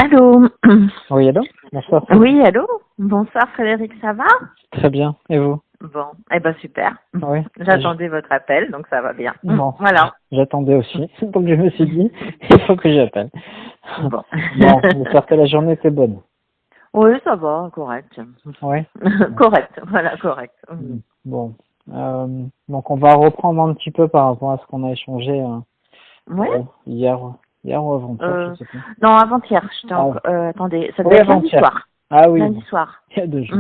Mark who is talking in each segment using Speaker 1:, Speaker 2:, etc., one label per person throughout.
Speaker 1: Allô?
Speaker 2: Oui, allô? Bonsoir.
Speaker 1: Oui, allô? Bonsoir Frédéric, ça va?
Speaker 2: Très bien. Et vous?
Speaker 1: Bon, eh ben super.
Speaker 2: Oui.
Speaker 1: J'attendais votre appel, donc ça va bien.
Speaker 2: Bon,
Speaker 1: Voilà.
Speaker 2: j'attendais aussi. Donc je me suis dit, il faut que j'appelle.
Speaker 1: Bon.
Speaker 2: Bon, j'espère que la journée était bonne.
Speaker 1: Oui, ça va, correct.
Speaker 2: Oui.
Speaker 1: Correct, voilà, correct.
Speaker 2: Bon. Donc on va reprendre un petit peu par rapport à ce qu'on a échangé
Speaker 1: Ouais?
Speaker 2: hier, hier ou avant-hier, je sais plus.
Speaker 1: Non, avant-hier.
Speaker 2: Ah,
Speaker 1: Attendez, ça
Speaker 2: oui,
Speaker 1: doit être lundi
Speaker 2: avant-hier.
Speaker 1: soir.
Speaker 2: Ah oui,
Speaker 1: Lundi
Speaker 2: bon,
Speaker 1: soir.
Speaker 2: il y a 2 jours.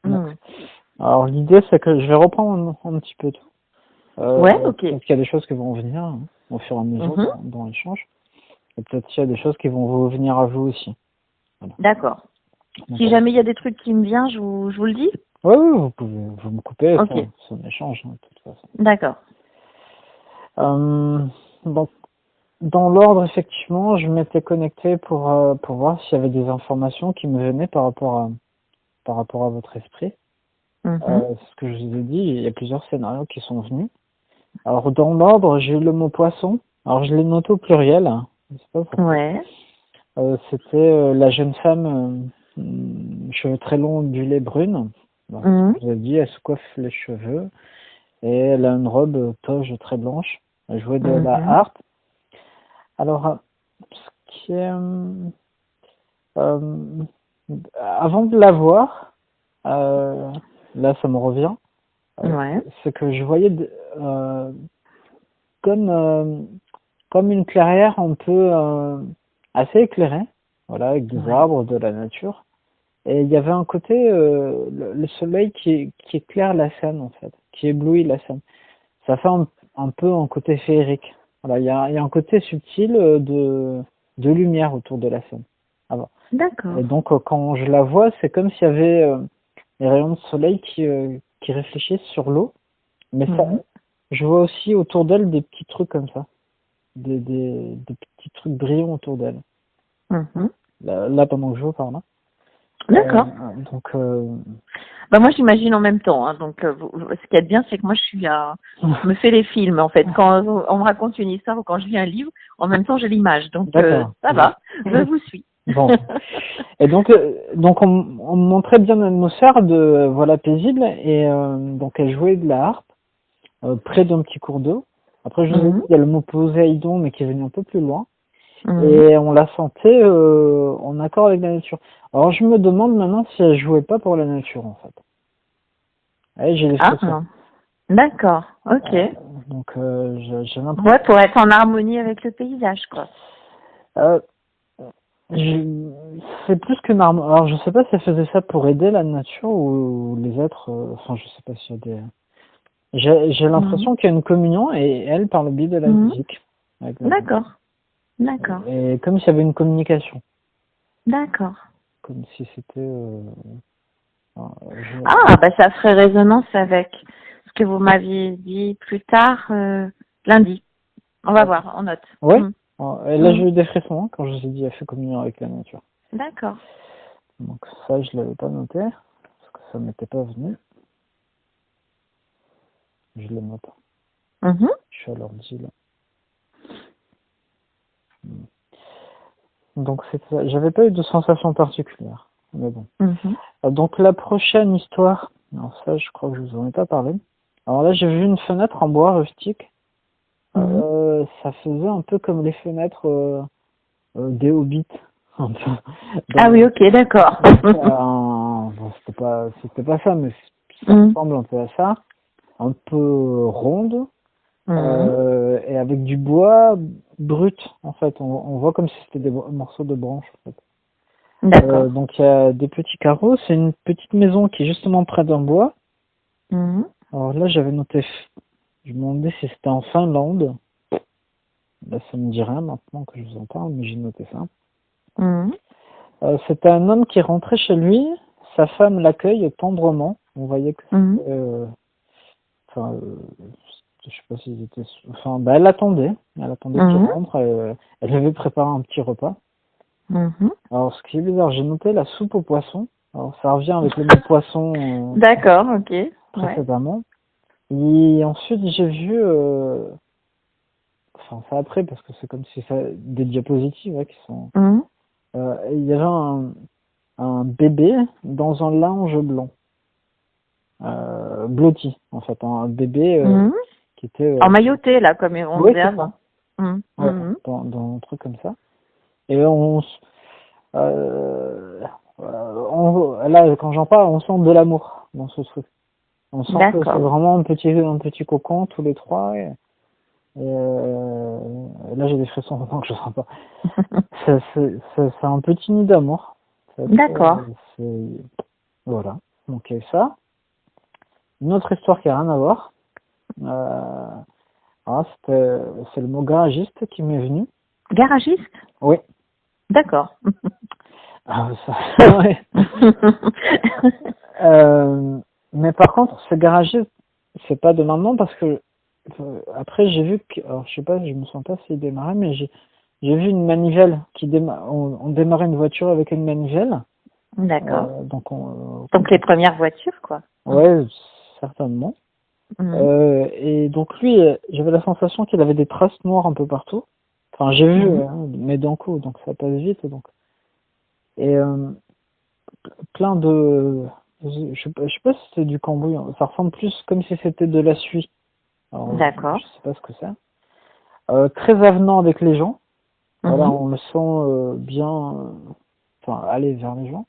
Speaker 2: Bon.
Speaker 1: Mm.
Speaker 2: Alors l'idée c'est que je vais reprendre un petit peu tout.
Speaker 1: Ouais, ok.
Speaker 2: Peut-être qu'il y a des choses qui vont venir au fur et à mesure dans l'échange. Et peut-être qu'il y a des choses qui vont vous venir à vous aussi. Voilà.
Speaker 1: D'accord.
Speaker 2: Donc,
Speaker 1: Si jamais il y a des trucs qui me viennent, je vous le dis?
Speaker 2: oui, vous pouvez vous me couper,
Speaker 1: Ok.
Speaker 2: c'est un échange, de toute façon.
Speaker 1: D'accord.
Speaker 2: Donc, dans l'ordre, effectivement, je m'étais connecté pour voir s'il y avait des informations qui me venaient par rapport à votre esprit. Ce que je vous ai dit, il y a plusieurs scénarios qui sont venus. Alors, dans l'ordre, j'ai eu le mot poisson. Alors, je l'ai noté au pluriel. Je sais pas pourquoi.
Speaker 1: Ouais.
Speaker 2: C'était la jeune femme, cheveux très longs, du lait brune. Bon, je vous ai dit, elle se coiffe les cheveux et elle a une robe toge très blanche. Elle jouait de la harpe. Alors, ce qui est, avant de la voir, là ça me revient, c'est que je voyais comme une clairière un peu assez éclairée, voilà, avec des arbres, de la nature. Et il y avait un côté, le soleil qui éclaire la scène, en fait, qui éblouit la scène. Ça fait un peu un côté féerique. Voilà, il y a un côté subtil de lumière autour de la scène. Alors,
Speaker 1: D'accord.
Speaker 2: et donc, quand je la vois, c'est comme s'il y avait les rayons de soleil qui réfléchissent sur l'eau. Mais ça, je vois aussi autour d'elle des petits trucs comme ça. Des petits trucs brillants autour d'elle. Là, pendant que je vois par là.
Speaker 1: D'accord.
Speaker 2: Donc,
Speaker 1: bah moi j'imagine en même temps. Hein, donc ce qui est bien, c'est que moi je me fais les films en fait. Quand on me raconte une histoire ou quand je lis un livre, en même temps j'ai l'image. Donc ça va, je vous suis.
Speaker 2: Bon. Et donc on me montrait bien l'atmosphère de voilà paisible et donc elle jouait de la harpe près d'un petit cours d'eau. Après je vous ai dit il y a le mot Poséidon mais qui est venu un peu plus loin. Et on la sentait en accord avec la nature. Alors je me demande maintenant si elle jouait pas pour la nature en fait. Ouais, j'ai les frissons.
Speaker 1: D'accord, ok.
Speaker 2: Donc j'ai l'impression.
Speaker 1: Ouais, pour être en harmonie avec le paysage quoi.
Speaker 2: C'est plus qu'une arme. Alors je sais pas si elle faisait ça pour aider la nature ou les êtres. Enfin je sais pas s'il y a des. J'ai l'impression qu'il y a une communion et elle par le biais de la musique.
Speaker 1: D'accord. D'accord.
Speaker 2: Et comme s'il y avait une communication.
Speaker 1: D'accord.
Speaker 2: Comme si c'était.
Speaker 1: Bah ça ferait résonance avec ce que vous m'aviez dit plus tard lundi. On va voir, on note.
Speaker 2: Ouais. Et là j'ai eu des frissons hein, quand je vous ai dit elle fait communion avec la nature.
Speaker 1: D'accord.
Speaker 2: Donc ça je l'avais pas noté parce que ça m'était pas venu. Je le note. Je suis à l'ordi là. Donc j'avais pas eu de sensation particulière. Mais bon. Donc la prochaine histoire, alors ça je crois que je vous en ai pas parlé. Alors là j'ai vu une fenêtre en bois rustique. Ça faisait un peu comme les fenêtres des hobbits. Un peu.
Speaker 1: Ah oui, ok, d'accord.
Speaker 2: Bon, c'était pas ça, mais ça ressemble un peu à ça. Un peu ronde. Et avec du bois brut en fait. On voit comme si c'était des morceaux de branches en fait.
Speaker 1: D'accord.
Speaker 2: Donc il y a des petits carreaux. C'est une petite maison qui est justement près d'un bois. Alors là j'avais noté. Je me demandais si c'était en Finlande. Là ça me dit rien maintenant que je vous en parle, mais j'ai noté ça. C'était un homme qui rentrait chez lui. Sa femme l'accueille tendrement. On voyait que c'était. Je sais pas s'ils étaient. Enfin, bah, elle attendait. Elle attendait qu'il rentre. Elle avait préparé un petit repas. Alors, ce qui est bizarre, j'ai noté la soupe au poisson. Alors, ça revient avec le mot poisson.
Speaker 1: D'accord, ok.
Speaker 2: Précédemment. Et ensuite, j'ai vu. Enfin, ça après, parce que c'est comme si ça. Des diapositives qui sont. il y avait un bébé dans un linge blanc, blotti en fait, un bébé qui était
Speaker 1: emmailloté là, comme on
Speaker 2: oui,
Speaker 1: disait avant.
Speaker 2: ouais, dans un truc comme ça. Et là, quand j'en parle, on sent de l'amour dans ce truc. On sent que c'est vraiment un petit cocon tous les trois. Et là, j'ai des frissons maintenant que je sens pas. C'est un petit nid d'amour.
Speaker 1: D'accord.
Speaker 2: Voilà. Donc, il y a ça. Une autre histoire qui a rien à voir. C'est le mot garagiste qui m'est venu.
Speaker 1: Garagiste?
Speaker 2: Oui.
Speaker 1: D'accord.
Speaker 2: Ah, ouais. Mais par contre, ce garagiste, c'est pas de maintenant parce que après j'ai vu que, alors je sais pas, je me sens pas s'il démarrait, mais j'ai vu une manivelle qui on démarrait une voiture avec une manivelle.
Speaker 1: D'accord.
Speaker 2: Donc
Speaker 1: les premières voitures, quoi.
Speaker 2: Ouais, certainement. Et donc lui, j'avais la sensation qu'il avait des traces noires un peu partout. Enfin, j'ai vu, mais d'un coup, donc ça passe vite, donc. Et plein de, je sais pas si c'était du cambouis, ça ressemble plus comme si c'était de la suie.
Speaker 1: D'accord.
Speaker 2: Je sais pas ce que c'est. Très avenant avec les gens. Voilà, on le sent bien, enfin, aller vers les gens.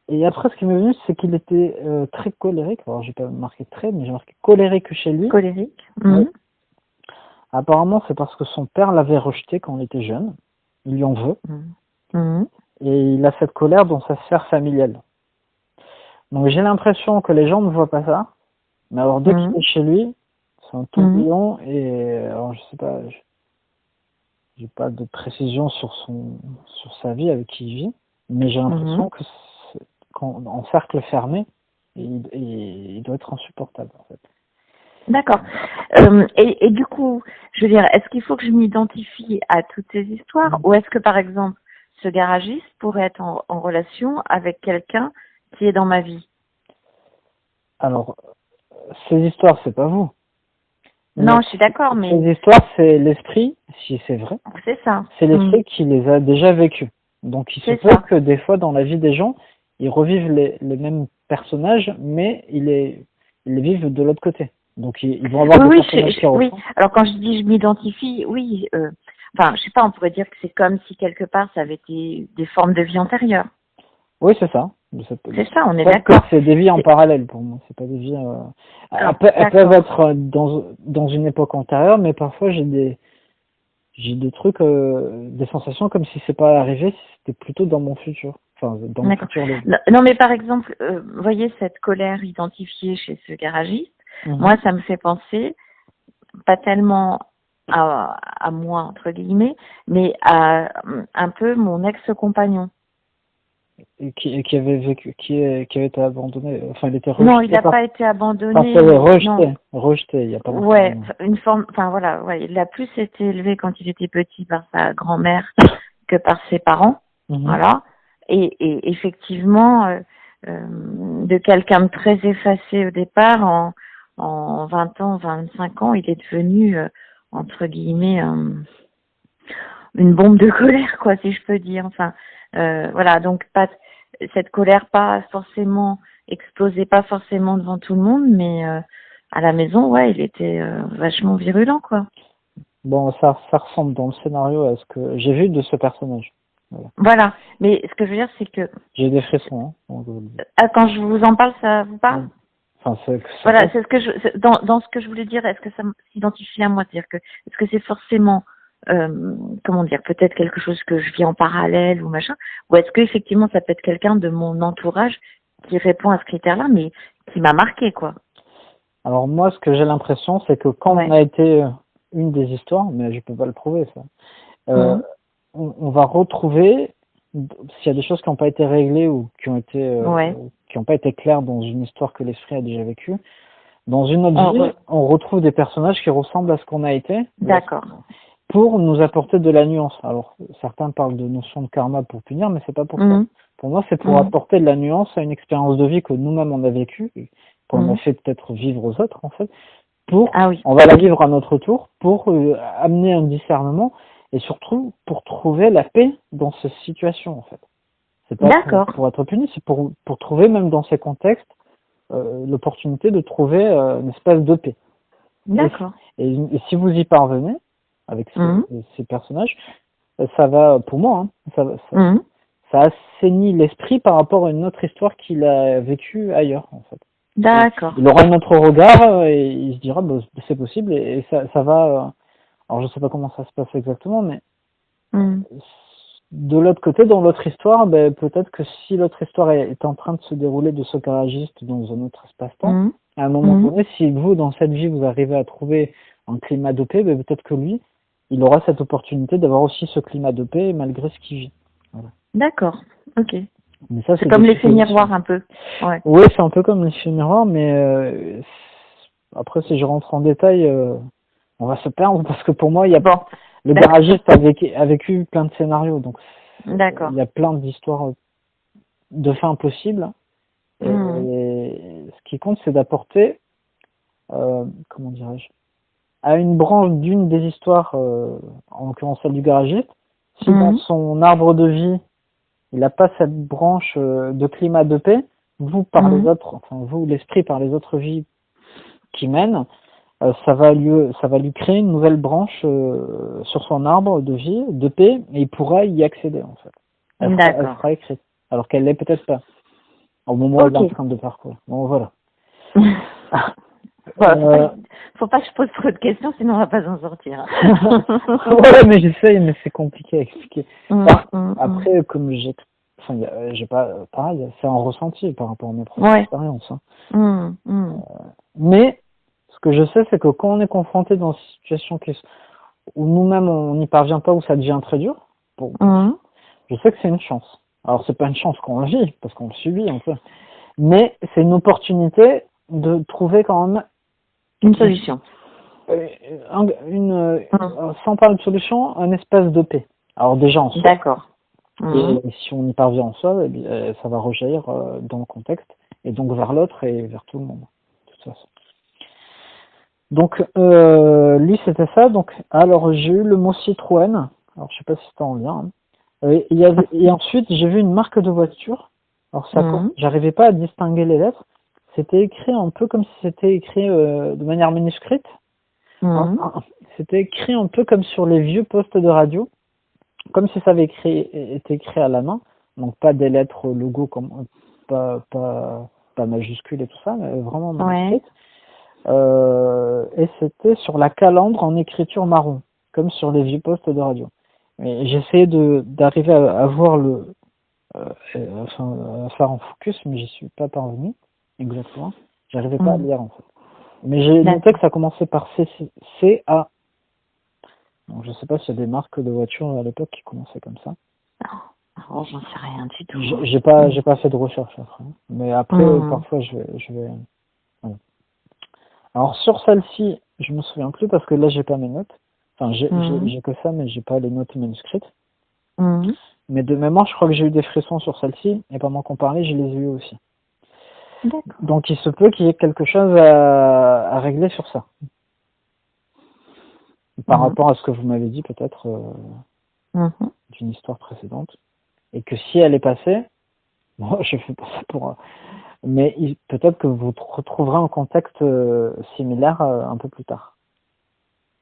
Speaker 2: Et après, ce qui m'est venu, c'est qu'il était très colérique. Alors, j'ai pas marqué très, mais j'ai marqué colérique chez lui.
Speaker 1: Colérique.
Speaker 2: Ouais. Apparemment, c'est parce que son père l'avait rejeté quand il était jeune. Il lui en veut. Et il a cette colère dans sa sphère familiale. Donc, j'ai l'impression que les gens ne voient pas ça. Mais alors, dès qu'il est chez lui, c'est un tourbillon. Et alors, je sais pas, j'ai pas de précision sur sa vie avec qui il vit. Mais j'ai l'impression que en cercle fermé, il doit être insupportable, en fait.
Speaker 1: D'accord. Et du coup, je veux dire, est-ce qu'il faut que je m'identifie à toutes ces histoires ou est-ce que, par exemple, ce garagiste pourrait être en relation avec quelqu'un qui est dans ma vie?
Speaker 2: Alors, ces histoires, c'est pas vous.
Speaker 1: Non, je suis d'accord, mais...
Speaker 2: Ces histoires, c'est l'esprit, si c'est vrai.
Speaker 1: C'est ça.
Speaker 2: C'est l'esprit qui les a déjà vécues. Donc, il se peut que des fois, dans la vie des gens, ils revivent les mêmes personnages, mais ils les vivent de l'autre côté. Donc, ils vont avoir des personnages qui
Speaker 1: oui. Alors, quand je dis je m'identifie, oui. Enfin, je sais pas, on pourrait dire que c'est comme si quelque part, ça avait été des formes de vie antérieures.
Speaker 2: Oui, c'est ça.
Speaker 1: C'est ça, on est d'accord.
Speaker 2: C'est des vies en parallèle pour moi. C'est pas des vies. Elles peuvent être dans une époque antérieure, mais parfois j'ai des trucs, des sensations comme si c'est pas arrivé, si c'était plutôt dans mon futur. Enfin, dans mon futur.
Speaker 1: Non, mais par exemple, vous voyez cette colère identifiée chez ce garagiste. Moi, ça me fait penser pas tellement à moi entre guillemets, mais à un peu mon ex-compagnon.
Speaker 2: Qui avait été abandonné, enfin il était rejeté.
Speaker 1: Non, il n'a pas été abandonné.
Speaker 2: Enfin, rejeté, il y a pas longtemps.
Speaker 1: Ouais, une forme, enfin voilà, ouais, il a plus été élevé quand il était petit par sa grand-mère que par ses parents, voilà. Et effectivement, de quelqu'un de très effacé au départ, en 20 ans, 25 ans, il est devenu, entre guillemets, une bombe de colère, quoi, si je peux dire. Enfin, voilà, donc cette colère pas forcément explosait pas forcément devant tout le monde, mais à la maison, ouais, il était vachement virulent, quoi.
Speaker 2: Bon, ça ressemble dans le scénario à ce que j'ai vu de ce personnage.
Speaker 1: Voilà, mais ce que je veux dire, c'est que
Speaker 2: j'ai des frissons.
Speaker 1: Quand je vous en parle, ça vous parle?
Speaker 2: Enfin,
Speaker 1: voilà, c'est ce que dans ce que je voulais dire. Est-ce que ça s'identifie à moi? C'est-à-dire que est-ce que c'est forcément comment dire, peut-être quelque chose que je vis en parallèle ou machin, ou est-ce que effectivement ça peut être quelqu'un de mon entourage qui répond à ce critère-là, mais qui m'a marqué, quoi.
Speaker 2: Alors moi, ce que j'ai l'impression, c'est que quand on a été une des histoires, mais je peux pas le prouver ça, on va retrouver s'il y a des choses qui n'ont pas été réglées ou qui ont pas été claires dans une histoire que l'esprit a déjà vécue. Dans une autre vie, on retrouve des personnages qui ressemblent à ce qu'on a été.
Speaker 1: D'accord.
Speaker 2: Pour nous apporter de la nuance. Alors, certains parlent de notion de karma pour punir, mais c'est pas pour ça. Pour moi, c'est pour apporter de la nuance à une expérience de vie que nous-mêmes on a vécue, qu'on a fait peut-être vivre aux autres, en fait. On va la vivre à notre tour pour amener un discernement et surtout pour trouver la paix dans ces situations en fait. C'est pas pour être puni, c'est pour trouver même dans ces contextes l'opportunité de trouver une espèce de paix.
Speaker 1: D'accord.
Speaker 2: Et si vous y parvenez avec ces personnages, ça va, pour moi, hein, ça assainit l'esprit par rapport à une autre histoire qu'il a vécue ailleurs, en fait.
Speaker 1: D'accord.
Speaker 2: Il aura un autre regard et il se dira, bah, c'est possible et ça va. Alors je sais pas comment ça se passe exactement, mais de l'autre côté, dans l'autre histoire, ben, peut-être que si l'autre histoire est en train de se dérouler de ce garagiste dans un autre espace-temps, à un moment donné, si vous, dans cette vie, vous arrivez à trouver un climat de paix, ben, peut-être que lui, il aura cette opportunité d'avoir aussi ce climat de paix malgré ce qu'il vit. Voilà.
Speaker 1: D'accord, ok.
Speaker 2: Mais ça,
Speaker 1: c'est comme l'effet miroir un peu. Ouais.
Speaker 2: Oui, c'est un peu comme l'effet miroir, mais après, si je rentre en détail, on va se perdre parce que pour moi, il y a le garagiste a vécu plein de scénarios, donc il y a plein d'histoires de fins possibles. Et ce qui compte, c'est d'apporter, comment dirais-je, à une branche d'une des histoires, en l'occurrence celle du garagiste, si dans son arbre de vie, il n'a pas cette branche de climat de paix, vous par les autres, enfin vous, l'esprit par les autres vies qui mènent, ça va lui créer une nouvelle branche sur son arbre de vie, de paix, et il pourra y accéder en fait. Elle sera écrite, alors qu'elle l'est peut-être pas au moment où elle est en train de parcourir. Bon voilà.
Speaker 1: Faut pas que je pose trop de questions, sinon on va pas s'en sortir.
Speaker 2: Ouais, mais j'essaye, mais c'est compliqué à expliquer. Après, comme j'ai pas, pareil, c'est un ressenti par rapport à mes propres expériences. Hein. Mais ce que je sais, c'est que quand on est confronté dans une situation où nous-mêmes on n'y parvient pas, où ça devient très dur, je sais que c'est une chance. Alors c'est pas une chance qu'on le vit, parce qu'on le subit un peu, mais c'est une opportunité de trouver quand même
Speaker 1: une solution.
Speaker 2: Sans parler de solution, un espace de paix. Alors déjà en soi.
Speaker 1: D'accord.
Speaker 2: Et si on y parvient en soi, eh bien, ça va rejaillir dans le contexte, et donc vers l'autre et vers tout le monde, de toute façon. Donc lui c'était ça. Donc alors j'ai eu le mot Citroën. Alors je sais pas si c'était en lien. Hein. Et ensuite j'ai vu une marque de voiture. Alors ça, j'arrivais pas à distinguer les lettres. C'était écrit un peu comme si c'était écrit de manière manuscrite. C'était écrit un peu comme sur les vieux postes de radio, comme si ça avait été écrit à la main. Donc pas des lettres logo comme pas majuscules et tout ça, mais vraiment manuscrite. Et c'était sur la calandre en écriture marron, comme sur les vieux postes de radio. Mais j'essayais d'arriver à voir à faire en focus, mais j'y suis pas parvenu exactement. J'arrivais pas à lire en fait. Mais j'ai noté que ça commençait par CA. Donc je sais pas s'il y a des marques de voitures à l'époque qui commençaient comme ça.
Speaker 1: Oh, j'en sais rien du tout.
Speaker 2: J'ai pas fait de recherche après. Mais après parfois je vais. Voilà. Alors sur celle-ci, je me souviens plus parce que là j'ai pas mes notes. Enfin j'ai que ça, mais j'ai pas les notes manuscrites. Mais de mémoire, je crois que j'ai eu des frissons sur celle-ci, et pendant qu'on parlait, je les ai eu aussi. Donc il se peut qu'il y ait quelque chose à régler sur ça. Par rapport à ce que vous m'avez dit peut-être d'une histoire précédente. Et que si elle est passée, moi je fais pas ça pour... mais peut-être que vous retrouverez un contexte similaire un peu plus tard.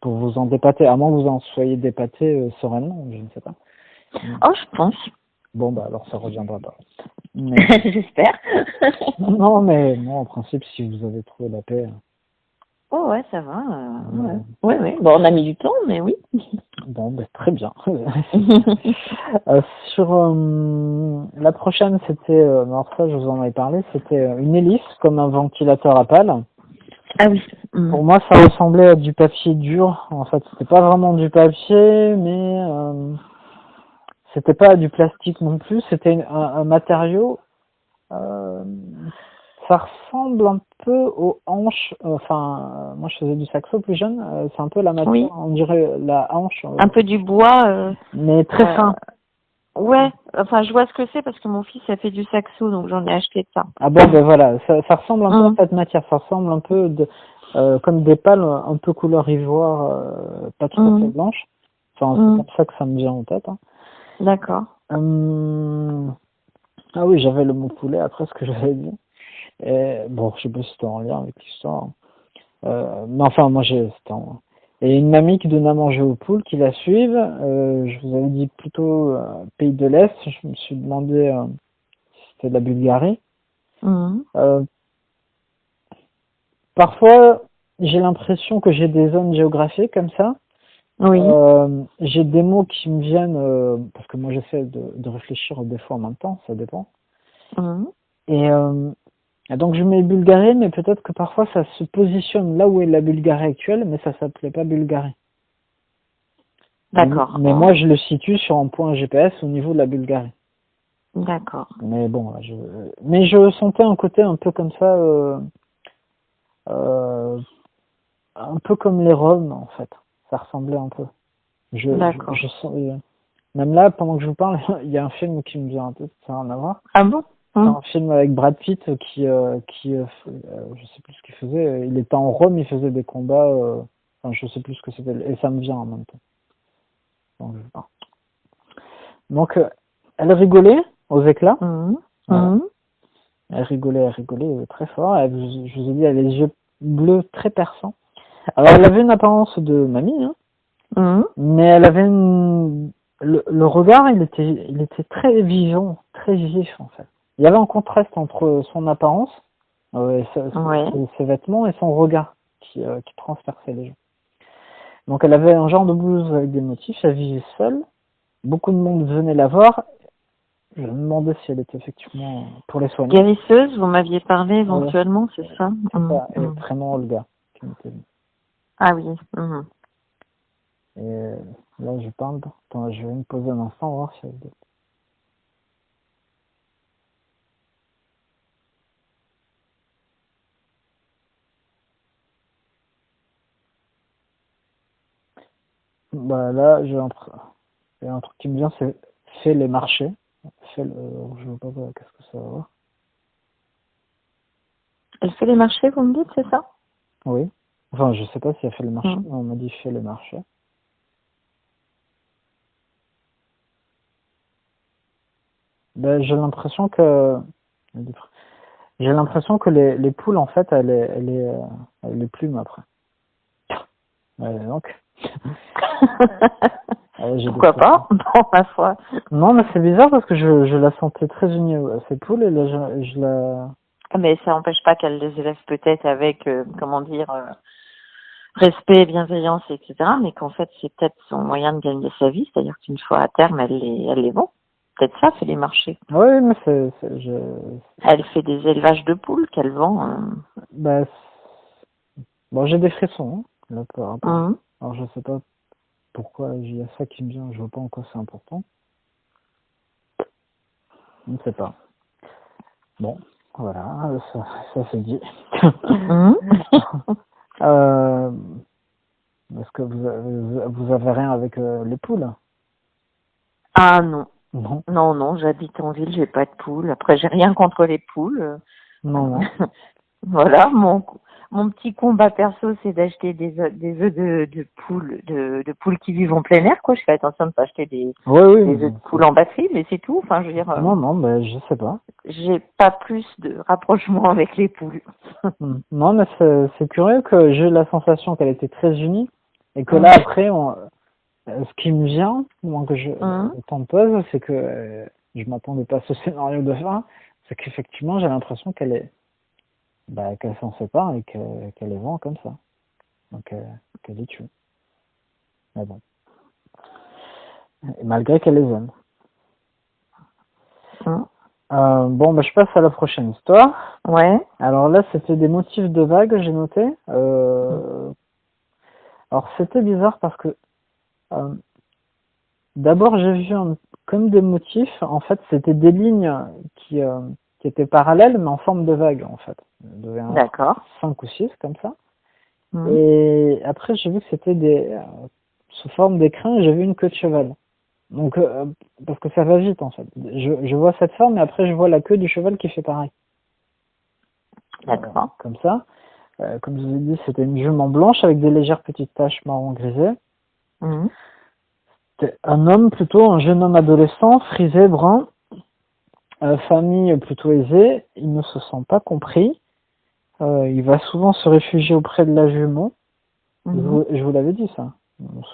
Speaker 2: Pour vous en dépater, à moins que vous en soyez dépaté sereinement, je ne sais pas.
Speaker 1: Oh, je pense.
Speaker 2: Bon, bah alors ça reviendra pas.
Speaker 1: Mais... J'espère.
Speaker 2: Non, mais moi, en principe, si vous avez trouvé la paix...
Speaker 1: Oh ouais, ça va. Ouais. Bon, on a mis du temps, mais oui.
Speaker 2: Bon, bah, très bien. Sur la prochaine, c'était... alors ça, je vous en avais parlé, c'était une hélice, comme un ventilateur à pales.
Speaker 1: Ah oui.
Speaker 2: Pour moi, ça ressemblait à du papier dur. En fait, c'était pas vraiment du papier, mais... c'était pas du plastique non plus, c'était un matériau, ça ressemble un peu aux hanches, moi je faisais du saxo plus jeune, c'est un peu la matière, on dirait la hanche.
Speaker 1: Un peu du bois.
Speaker 2: Mais très fin.
Speaker 1: Ouais, enfin je vois ce que c'est parce que mon fils a fait du saxo, donc j'en ai acheté de ça.
Speaker 2: Ah bon, ben voilà, ça ressemble un peu à cette matière, ça ressemble un peu comme des pales un peu couleur ivoire, pas tout à fait blanche. Enfin, c'est comme ça que ça me vient en tête. Hein.
Speaker 1: D'accord.
Speaker 2: Ah oui, j'avais le mot poulet après ce que j'avais dit. Et, bon, je sais pas si c'était en lien avec l'histoire. Mais enfin, moi, c'était Et une mamie qui donnait à manger aux poules, qui la suivent. Je vous avais dit plutôt pays de l'Est. Je me suis demandé si c'était de la Bulgarie. Parfois, j'ai l'impression que j'ai des zones géographiques comme ça.
Speaker 1: Oui.
Speaker 2: J'ai des mots qui me viennent, parce que moi j'essaie de réfléchir des fois en même temps, ça dépend. Et donc je mets Bulgarie, mais peut-être que parfois ça se positionne là où est la Bulgarie actuelle, mais ça s'appelait pas Bulgarie.
Speaker 1: D'accord.
Speaker 2: Mais moi je le situe sur un point GPS au niveau de la Bulgarie.
Speaker 1: D'accord.
Speaker 2: Mais bon, mais je sentais un côté un peu comme ça, un peu comme les Roms en fait. Ça ressemblait un peu.
Speaker 1: D'accord.
Speaker 2: Je sens, même là, pendant que je vous parle, il y a un film qui me vient en tête, ça n'a rien à voir.
Speaker 1: Ah bon?
Speaker 2: C'est un film avec Brad Pitt qui je sais plus ce qu'il faisait. Il était en Rome, il faisait des combats. Enfin, je sais plus ce que c'était. Et ça me vient en même temps. Donc, elle rigolait aux éclats. Voilà. Elle rigolait très fort. Je vous ai dit, elle a les yeux bleus très perçants. Alors, elle avait une apparence de mamie, hein, mais elle avait le regard, il était très vivant, très vif en fait. Il y avait un contraste entre son apparence, ses vêtements et son regard qui transperçait les gens. Donc elle avait un genre de blouse avec des motifs, elle vivait seule, beaucoup de monde venait la voir. Je me demandais si elle était effectivement pour les soigner.
Speaker 1: Guérisseuse, vous m'aviez parlé éventuellement, c'est ça?
Speaker 2: C'est ça, et le prénom Olga qui m'était dit.
Speaker 1: Ah oui.
Speaker 2: Et là je parle, attends, je vais me poser un instant, voir si elle... Bah là, j'ai un truc qui me vient, c'est fait les marchés. Je vois pas qu'est-ce que ça va avoir.
Speaker 1: Elle fait les marchés, vous me dites, c'est ça?
Speaker 2: Oui. Enfin, je sais pas si elle fait les marchés, mais on m'a dit fait les marchés. Ben, j'ai l'impression que les poules, en fait, elles les plument après. Donc.
Speaker 1: Pourquoi pas? Bon, ma foi.
Speaker 2: Non, mais c'est bizarre parce que je la sentais très unie à ces poules et là, je la...
Speaker 1: Mais ça n'empêche pas qu'elle les élève peut-être avec, respect, bienveillance, etc. Mais qu'en fait, c'est peut-être son moyen de gagner sa vie, c'est-à-dire qu'une fois à terme, elle les vend. Peut-être ça, c'est les marchés.
Speaker 2: Oui, mais
Speaker 1: Elle fait des élevages de poules qu'elle vend.
Speaker 2: Bah, bon, j'ai des frissons, hein, là, par rapport. Alors, je sais pas pourquoi il y a ça qui me vient, je vois pas en quoi c'est important. Je ne sais pas. Bon, voilà, ça c'est dit. Est-ce que vous avez rien avec les poules?
Speaker 1: Ah non.
Speaker 2: Non.
Speaker 1: Non, j'habite en ville, j'ai pas de poules. Après, j'ai rien contre les poules.
Speaker 2: Non.
Speaker 1: Voilà, mon petit combat perso, c'est d'acheter des œufs de poules, de poules qui vivent en plein air, quoi. Je fais attention de pas acheter des œufs de poules en batterie, mais c'est tout. Enfin, je veux dire.
Speaker 2: Non, mais je sais pas.
Speaker 1: J'ai pas plus de rapprochement avec les poules.
Speaker 2: Non, mais c'est curieux que j'ai la sensation qu'elle était très unie et que là après, ce qui me vient, moi que je pose, c'est que je m'attendais pas à ce scénario de fin, c'est qu'effectivement j'ai l'impression qu'elle s'en sépare et qu'elle les vend comme ça. Donc qu'elle les tue. Mais bon. Et malgré qu'elle les aime. Bon, je passe à la prochaine histoire.
Speaker 1: Ouais.
Speaker 2: Alors là, c'était des motifs de vagues, j'ai noté. Alors c'était bizarre parce que d'abord j'ai vu comme des motifs, en fait c'était des lignes qui étaient parallèles mais en forme de vague en fait.
Speaker 1: D'accord.
Speaker 2: 5 ou 6 comme ça. Et après j'ai vu que c'était sous forme d'écrin et j'ai vu une queue de cheval. Donc parce que ça va vite en fait. Je vois cette forme et après je vois la queue du cheval qui fait pareil.
Speaker 1: D'accord.
Speaker 2: Comme ça. Comme je vous ai dit, c'était une jument blanche avec des légères petites taches marron grisées. C'était un homme plutôt, un jeune homme adolescent, frisé, brun, famille plutôt aisée, il ne se sent pas compris. Il va souvent se réfugier auprès de la jument. Je vous l'avais dit ça?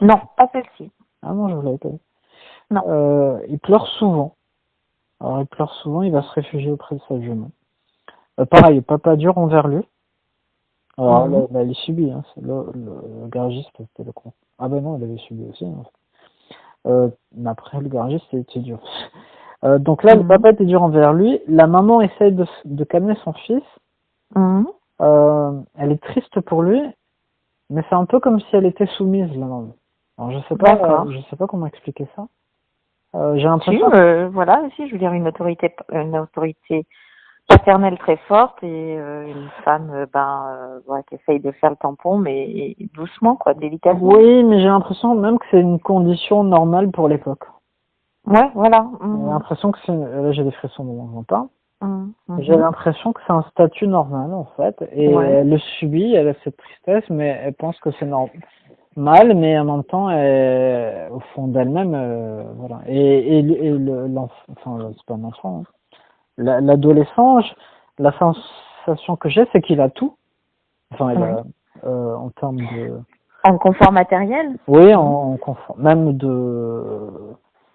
Speaker 1: Non, pas celle-ci.
Speaker 2: Ah non, je vous l'avais pas dit.
Speaker 1: Non.
Speaker 2: Il pleure souvent. Alors il pleure souvent, il va se réfugier auprès de sa jument. Pareil, papa dur envers lui. Alors là, il subit, hein. C'est le garagiste, c'était le con. Ah ben non, il avait subi aussi. Hein. Mais après, le garagiste, c'était dur. Donc là, le papa était dur envers lui. La maman essaye de calmer son fils. Elle est triste pour lui, mais c'est un peu comme si elle était soumise, la maman. Alors je sais pas comment expliquer ça. J'ai l'impression.
Speaker 1: Voilà, aussi, je veux dire une autorité paternelle très forte et une femme, voilà, qui essaye de faire le tampon, mais doucement, quoi, délicatement.
Speaker 2: Oui, mais j'ai l'impression même que c'est une condition normale pour l'époque.
Speaker 1: Ouais, voilà.
Speaker 2: J'ai l'impression que là j'ai des frissons au moment où j'en parle. J'ai l'impression que c'est un statut normal en fait, et elle le subit, elle a cette tristesse, mais elle pense que c'est normal, mais en même temps, au fond d'elle-même, voilà. Et l'enfant, enfin c'est pas un enfant, hein. L'adolescent, la sensation que j'ai, c'est qu'il a tout. Enfin, en termes de.
Speaker 1: En confort matériel.
Speaker 2: Oui, en confort, même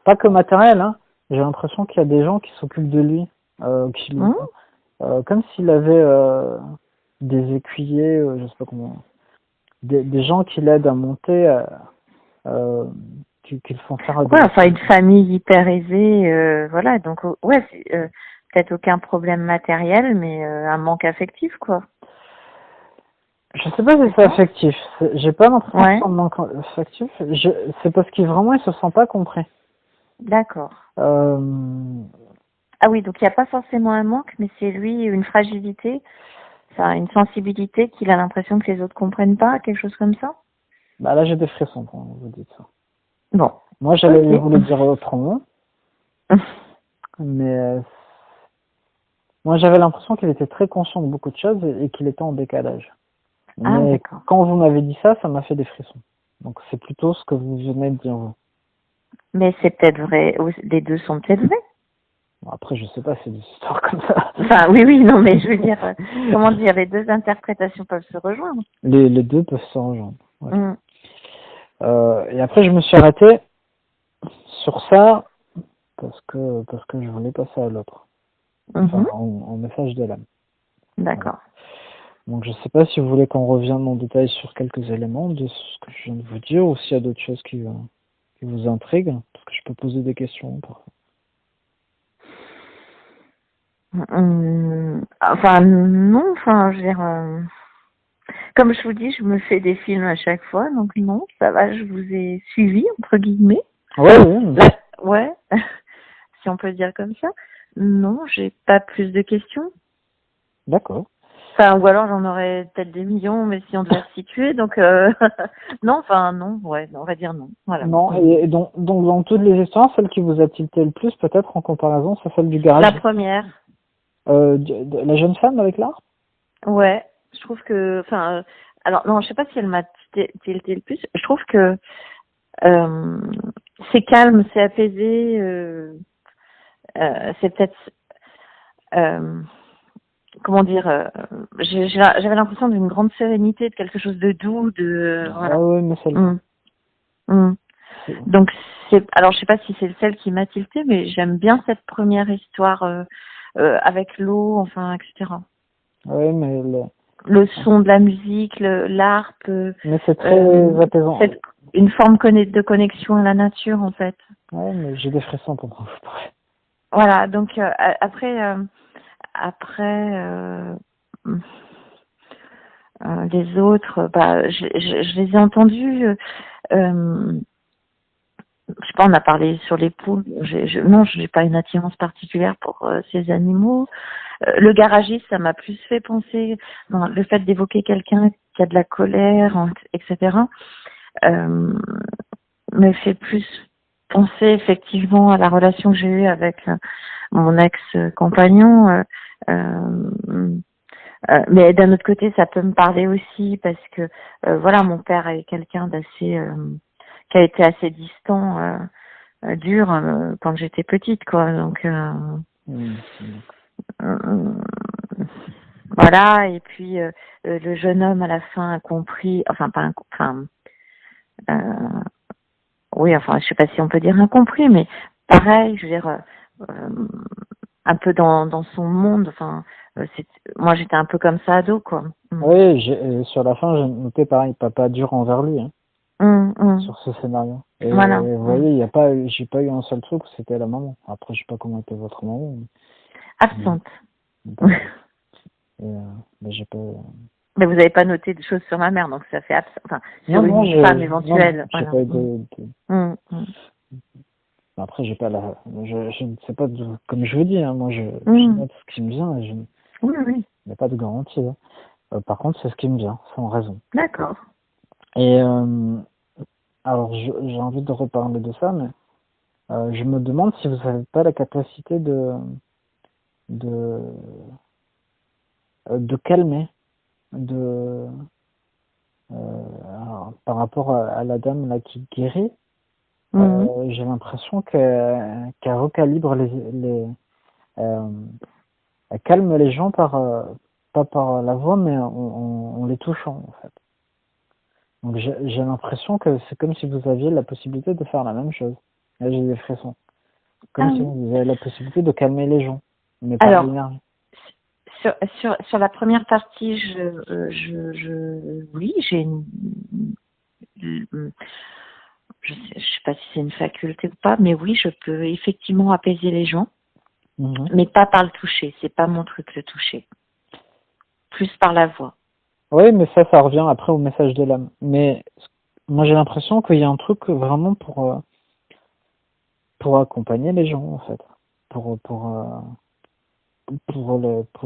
Speaker 2: pas que matériel, hein. J'ai l'impression qu'il y a des gens qui s'occupent de lui. Comme s'il avait des écuyers, je sais pas comment, des gens qui l'aident à monter, qui le font faire.
Speaker 1: Enfin une famille hyper aisée, voilà. Donc peut-être aucun problème matériel, mais un manque affectif, quoi.
Speaker 2: Je sais pas si c'est affectif. J'ai pas l'impression que c'est un manque affectif. C'est parce qu'il vraiment il se sent pas compris.
Speaker 1: D'accord. Ah oui, donc il n'y a pas forcément un manque, mais c'est lui une fragilité, une sensibilité qu'il a l'impression que les autres comprennent pas, quelque chose comme ça.
Speaker 2: Bah là j'ai des frissons quand vous dites ça.
Speaker 1: Bon.
Speaker 2: Moi j'allais vous le dire autrement, mais moi j'avais l'impression qu'il était très conscient de beaucoup de choses et qu'il était en décalage. Mais quand vous m'avez dit ça, ça m'a fait des frissons. Donc c'est plutôt ce que vous venez de dire vous.
Speaker 1: Mais c'est peut-être vrai, les deux sont peut-être vrais.
Speaker 2: Après, je sais pas, c'est des histoires comme ça.
Speaker 1: Enfin, oui, non, mais je veux dire, comment dire, les deux interprétations peuvent se rejoindre.
Speaker 2: Les deux peuvent se rejoindre. Ouais. Et après, je me suis arrêté sur ça parce que je voulais passer à l'autre. Enfin, en message de l'âme.
Speaker 1: D'accord.
Speaker 2: Voilà. Donc, je sais pas si vous voulez qu'on revienne en détail sur quelques éléments de ce que je viens de vous dire, ou s'il y a d'autres choses qui vous intriguent, parce que je peux poser des questions parfois.
Speaker 1: Enfin, non, enfin, je veux dire, comme je vous dis, je me fais des films à chaque fois, donc non, ça va, je vous ai suivi, entre guillemets. Ouais, si on peut dire comme ça. Non, j'ai pas plus de questions.
Speaker 2: D'accord.
Speaker 1: Enfin, ou alors j'en aurais peut-être des millions, mais si on devait se situer, donc non, on va dire non. Voilà.
Speaker 2: Non, et donc dans toutes les histoires, celle qui vous a tilté le plus, peut-être en comparaison, c'est celle du garage.
Speaker 1: La première.
Speaker 2: La jeune femme avec l'art.
Speaker 1: Ouais, je trouve que, enfin, alors non, je sais pas si elle m'a tilté le plus. Je trouve que c'est calme, c'est apaisé, c'est peut-être, comment dire, j'avais l'impression d'une grande sérénité, de quelque chose de doux,
Speaker 2: voilà. Ah ouais, mais celle.
Speaker 1: Donc alors je sais pas si c'est celle qui m'a tilté, mais j'aime bien cette première histoire avec l'eau, enfin, etc.
Speaker 2: Ouais, mais
Speaker 1: le son de la musique, l'harpe.
Speaker 2: Mais c'est très apaisant.
Speaker 1: C'est une forme de connexion à la nature, en fait.
Speaker 2: Ouais, mais j'ai des frissons pour moi.
Speaker 1: Voilà, donc après, les autres, je les ai entendus. Je sais pas, on a parlé sur les poules. Non, je n'ai pas une attirance particulière pour ces animaux. Le garagiste, ça m'a plus fait penser, le fait d'évoquer quelqu'un qui a de la colère, etc., me fait plus penser effectivement à la relation que j'ai eue avec mon ex-compagnon. Mais d'un autre côté, ça peut me parler aussi parce que voilà, mon père est quelqu'un d'assez qui a été assez distant, dur quand j'étais petite, quoi. Donc voilà. Et puis le jeune homme à la fin a compris, enfin pas, oui, enfin je sais pas si on peut dire incompris, mais pareil, je veux dire. Un peu dans son monde, enfin moi j'étais un peu comme ça ado, quoi.
Speaker 2: Oui, sur la fin j'ai noté pareil, papa dur envers lui, sur ce scénario. Et
Speaker 1: voilà.
Speaker 2: vous voyez, j'ai pas eu un seul truc où c'était la maman. Après je sais pas comment était votre maman.
Speaker 1: Absente.
Speaker 2: Mais j'ai pas.
Speaker 1: Mais vous avez pas noté de choses sur ma mère, donc ça fait enfin sur une femme éventuelle.
Speaker 2: J'ai pas eu Après, j'ai pas je ne sais pas, comme je vous dis, moi, je note ce qui me vient et il n'y a pas de garantie. Par contre, c'est ce qui me vient, sans raison.
Speaker 1: D'accord.
Speaker 2: Et alors, j'ai envie de reparler de ça, mais je me demande si vous n'avez pas la capacité de calmer, par rapport à la dame là qui guérit. J'ai l'impression qu'elle recalibre elle calme les gens pas par la voix, mais en les touchant, en fait. Donc j'ai l'impression que c'est comme si vous aviez la possibilité de faire la même chose. Là, j'ai des frissons. Comme si vous avez la possibilité de calmer les gens, mais par l'énergie.
Speaker 1: Sur la première partie, oui, j'ai je sais pas si c'est une faculté ou pas, mais oui, je peux effectivement apaiser les gens, mais pas par le toucher. C'est pas mon truc, le toucher. Plus par la voix.
Speaker 2: Oui, mais ça revient après au message de l'âme. Mais moi, j'ai l'impression qu'il y a un truc vraiment pour accompagner les gens, en fait. Pour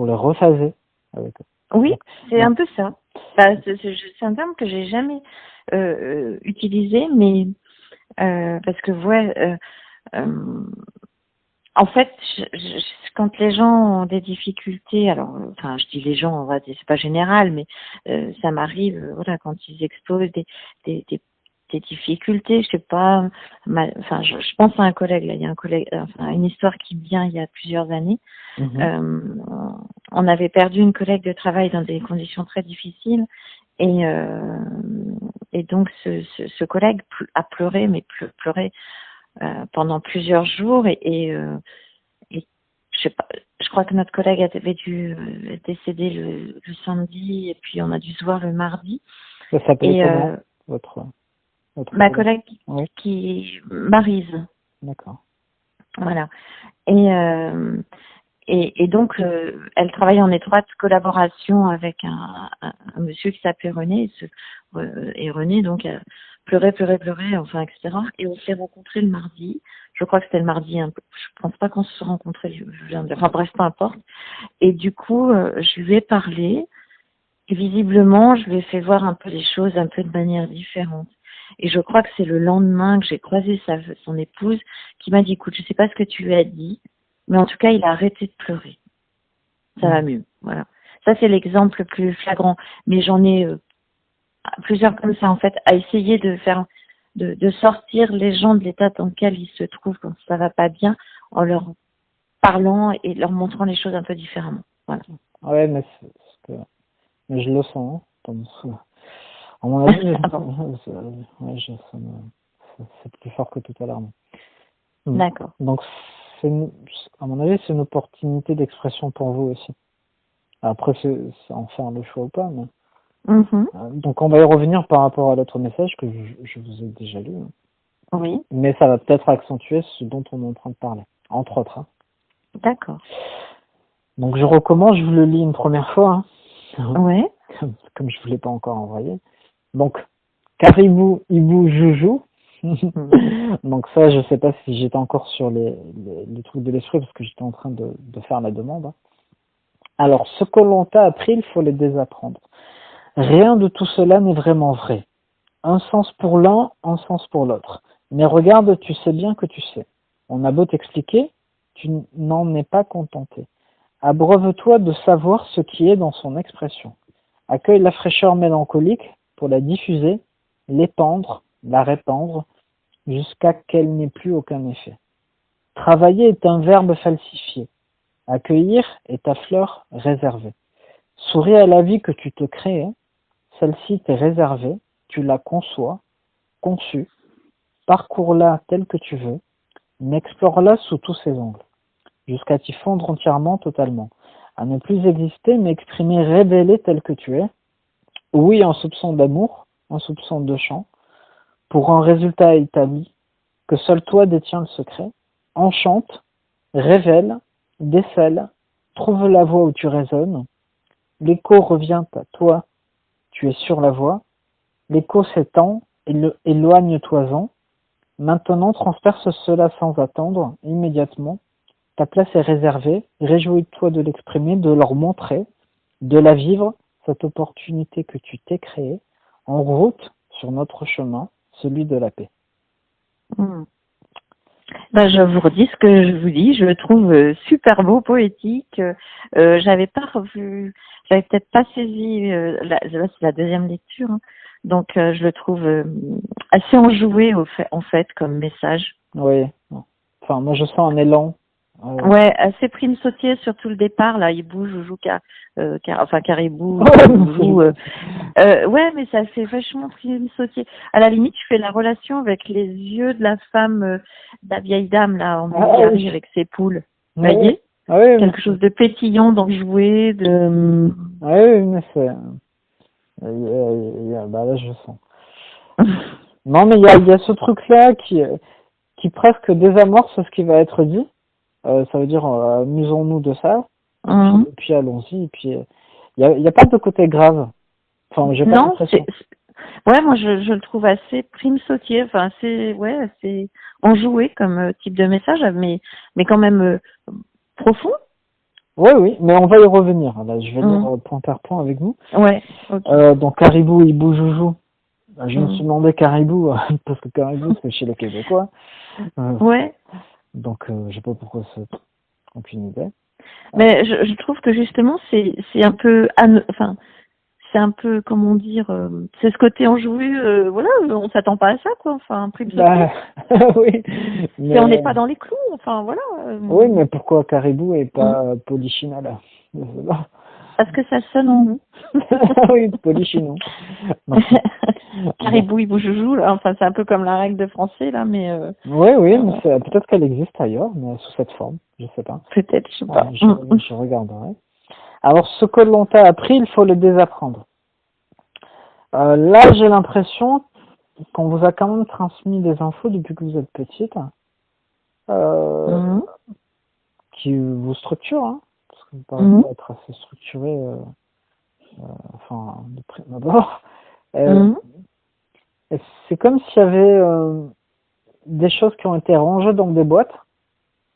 Speaker 2: les rephaser avec eux.
Speaker 1: Oui, c'est un peu ça. C'est un terme que j'ai jamais utilisé, mais parce que en fait, quand les gens ont des difficultés, alors, enfin, je dis les gens, on va dire, c'est pas général, mais ça m'arrive, voilà, quand ils exposent des difficultés, je sais pas, enfin, je pense à un collègue, là, il y a un collègue, enfin, une histoire qui me vient il y a plusieurs années. On avait perdu une collègue de travail dans des conditions très difficiles, et donc ce collègue a pleuré, mais pleuré pendant plusieurs jours, et je sais pas, je crois que notre collègue avait dû décéder le samedi, et puis on a dû se voir le mardi.
Speaker 2: Ça s'appelait comment, votre
Speaker 1: ma collègue qui Maryse.
Speaker 2: D'accord.
Speaker 1: Voilà. Et donc elle travaille en étroite collaboration avec un monsieur qui s'appelait René, et René donc pleurait, enfin, etc. Et on s'est rencontrés le mardi. Je crois que c'était le mardi, je pense pas qu'on se soit rencontrés, enfin bref, peu importe. Et du coup, je lui ai parlé, et visiblement, je lui ai fait voir un peu les choses un peu de manière différente. Et je crois que c'est le lendemain que j'ai croisé son épouse qui m'a dit, écoute, je sais pas ce que tu lui as dit, mais en tout cas, il a arrêté de pleurer. Ça va mieux, voilà. Ça, c'est l'exemple le plus flagrant. Mais j'en ai plusieurs comme ça, en fait, à essayer de sortir les gens de l'état dans lequel ils se trouvent quand ça va pas bien, en leur parlant et leur montrant les choses un peu différemment. Voilà.
Speaker 2: Ouais, mais je le sens, à mon avis, c'est plus fort que tout à l'heure.
Speaker 1: D'accord.
Speaker 2: Donc, à mon avis, c'est une opportunité d'expression pour vous aussi. Après, c'est en faire le choix ou pas, mais... Donc, on va y revenir par rapport à l'autre message que je vous ai déjà lu.
Speaker 1: Oui.
Speaker 2: Mais ça va peut-être accentuer ce dont on est en train de parler, entre autres.
Speaker 1: D'accord.
Speaker 2: Donc, je recommence, je vous le lis une première fois.
Speaker 1: Ouais.
Speaker 2: Comme je ne vous l'ai pas encore envoyé. Donc, Caribou, Hibou, Joujou. Donc ça, je sais pas si j'étais encore sur les trucs de l'esprit parce que j'étais en train de faire la demande. Alors, ce que l'on t'a appris, il faut les désapprendre. Rien de tout cela n'est vraiment vrai. Un sens pour l'un, un sens pour l'autre. Mais regarde, tu sais bien que tu sais. On a beau t'expliquer, tu n'en es pas contenté. Abreuve-toi de savoir ce qui est dans son expression. Accueille la fraîcheur mélancolique pour la diffuser, l'épandre, la répandre, jusqu'à qu'elle n'ait plus aucun effet. Travailler est un verbe falsifié. Accueillir est ta fleur réservée. Souris à la vie que tu te crées, celle-ci t'est réservée, tu la conçois, conçue, parcours-la telle que tu veux, mais explore-la sous tous ses angles, jusqu'à t'y fondre entièrement, totalement, à ne plus exister, mais exprimer, révéler tel que tu es, oui, un soupçon d'amour, un soupçon de chant, pour un résultat établi, que seul toi détiens le secret, enchante, révèle, décèle, trouve la voie où tu résonnes, l'écho revient à toi, tu es sur la voie, l'écho s'étend, éloigne-toi-en, maintenant transperce cela sans attendre, immédiatement, ta place est réservée, réjouis-toi de l'exprimer, de leur montrer, de la vivre, cette opportunité que tu t'es créée, en route sur notre chemin, celui de la paix.
Speaker 1: Ben, je vous redis ce que je vous dis, je le trouve super beau, poétique. J'avais pas revu, j'avais peut-être pas saisi, là c'est la deuxième lecture, hein. Donc je le trouve assez enjoué en fait comme message.
Speaker 2: Oui, enfin moi je sens un élan.
Speaker 1: Ouais, assez prime sautier surtout le départ là, il bouge, joue Caribou, joue. Ouais, mais ça fait vachement prime sautier. À la limite, je fais la relation avec les yeux de la femme, de la vieille dame là en Bulgarie
Speaker 2: oui.
Speaker 1: avec ses poules. Vous
Speaker 2: Oui.
Speaker 1: voyez,
Speaker 2: Oui,
Speaker 1: quelque chose de pétillant, d'enjoué, de.
Speaker 2: Oui, mais c'est. Bah là je sens. Non, mais il y a ce truc-là qui presque désamorce ce qui va être dit. Ça veut dire amusons-nous de ça. Et puis allons-y. Et puis il y a pas de côté grave. Enfin, j'ai pas l'impression.
Speaker 1: Ouais, moi je le trouve assez prime sautier. Enfin, assez enjoué comme type de message, mais quand même profond.
Speaker 2: Oui, mais on va y revenir. Là, je vais lire point par point avec vous.
Speaker 1: Ouais. Okay.
Speaker 2: Donc Caribou, Hibou, Joujou. Je me suis demandé Caribou parce que Caribou c'est chez les Québécois.
Speaker 1: Ouais.
Speaker 2: Donc je sais pas pourquoi c'est aucune idée.
Speaker 1: Mais je trouve que justement c'est un peu c'est un peu comment dire c'est ce côté enjoué voilà, on s'attend pas à ça quoi, enfin prime sautier.
Speaker 2: Oui. Mais
Speaker 1: on n'est pas dans les clous, enfin voilà.
Speaker 2: Oui, mais pourquoi Caribou et pas Polichinelle là?
Speaker 1: Parce que ça sonne en nous.
Speaker 2: Oui, Polichinelle.
Speaker 1: Caribou, Hibou, Joujou, là. Enfin, c'est un peu comme la règle de français, là, mais...
Speaker 2: Oui, mais peut-être qu'elle existe ailleurs, mais sous cette forme, je sais pas.
Speaker 1: Peut-être, je sais pas.
Speaker 2: Je regarderai. Alors, ce que l'on t'a appris, il faut le désapprendre. Là, j'ai l'impression qu'on vous a quand même transmis des infos depuis que vous êtes petite, qui vous structurent, hein, parce que vous paraissez être assez structuré, enfin, de prime abord. C'est comme s'il y avait des choses qui ont été rangées dans des boîtes.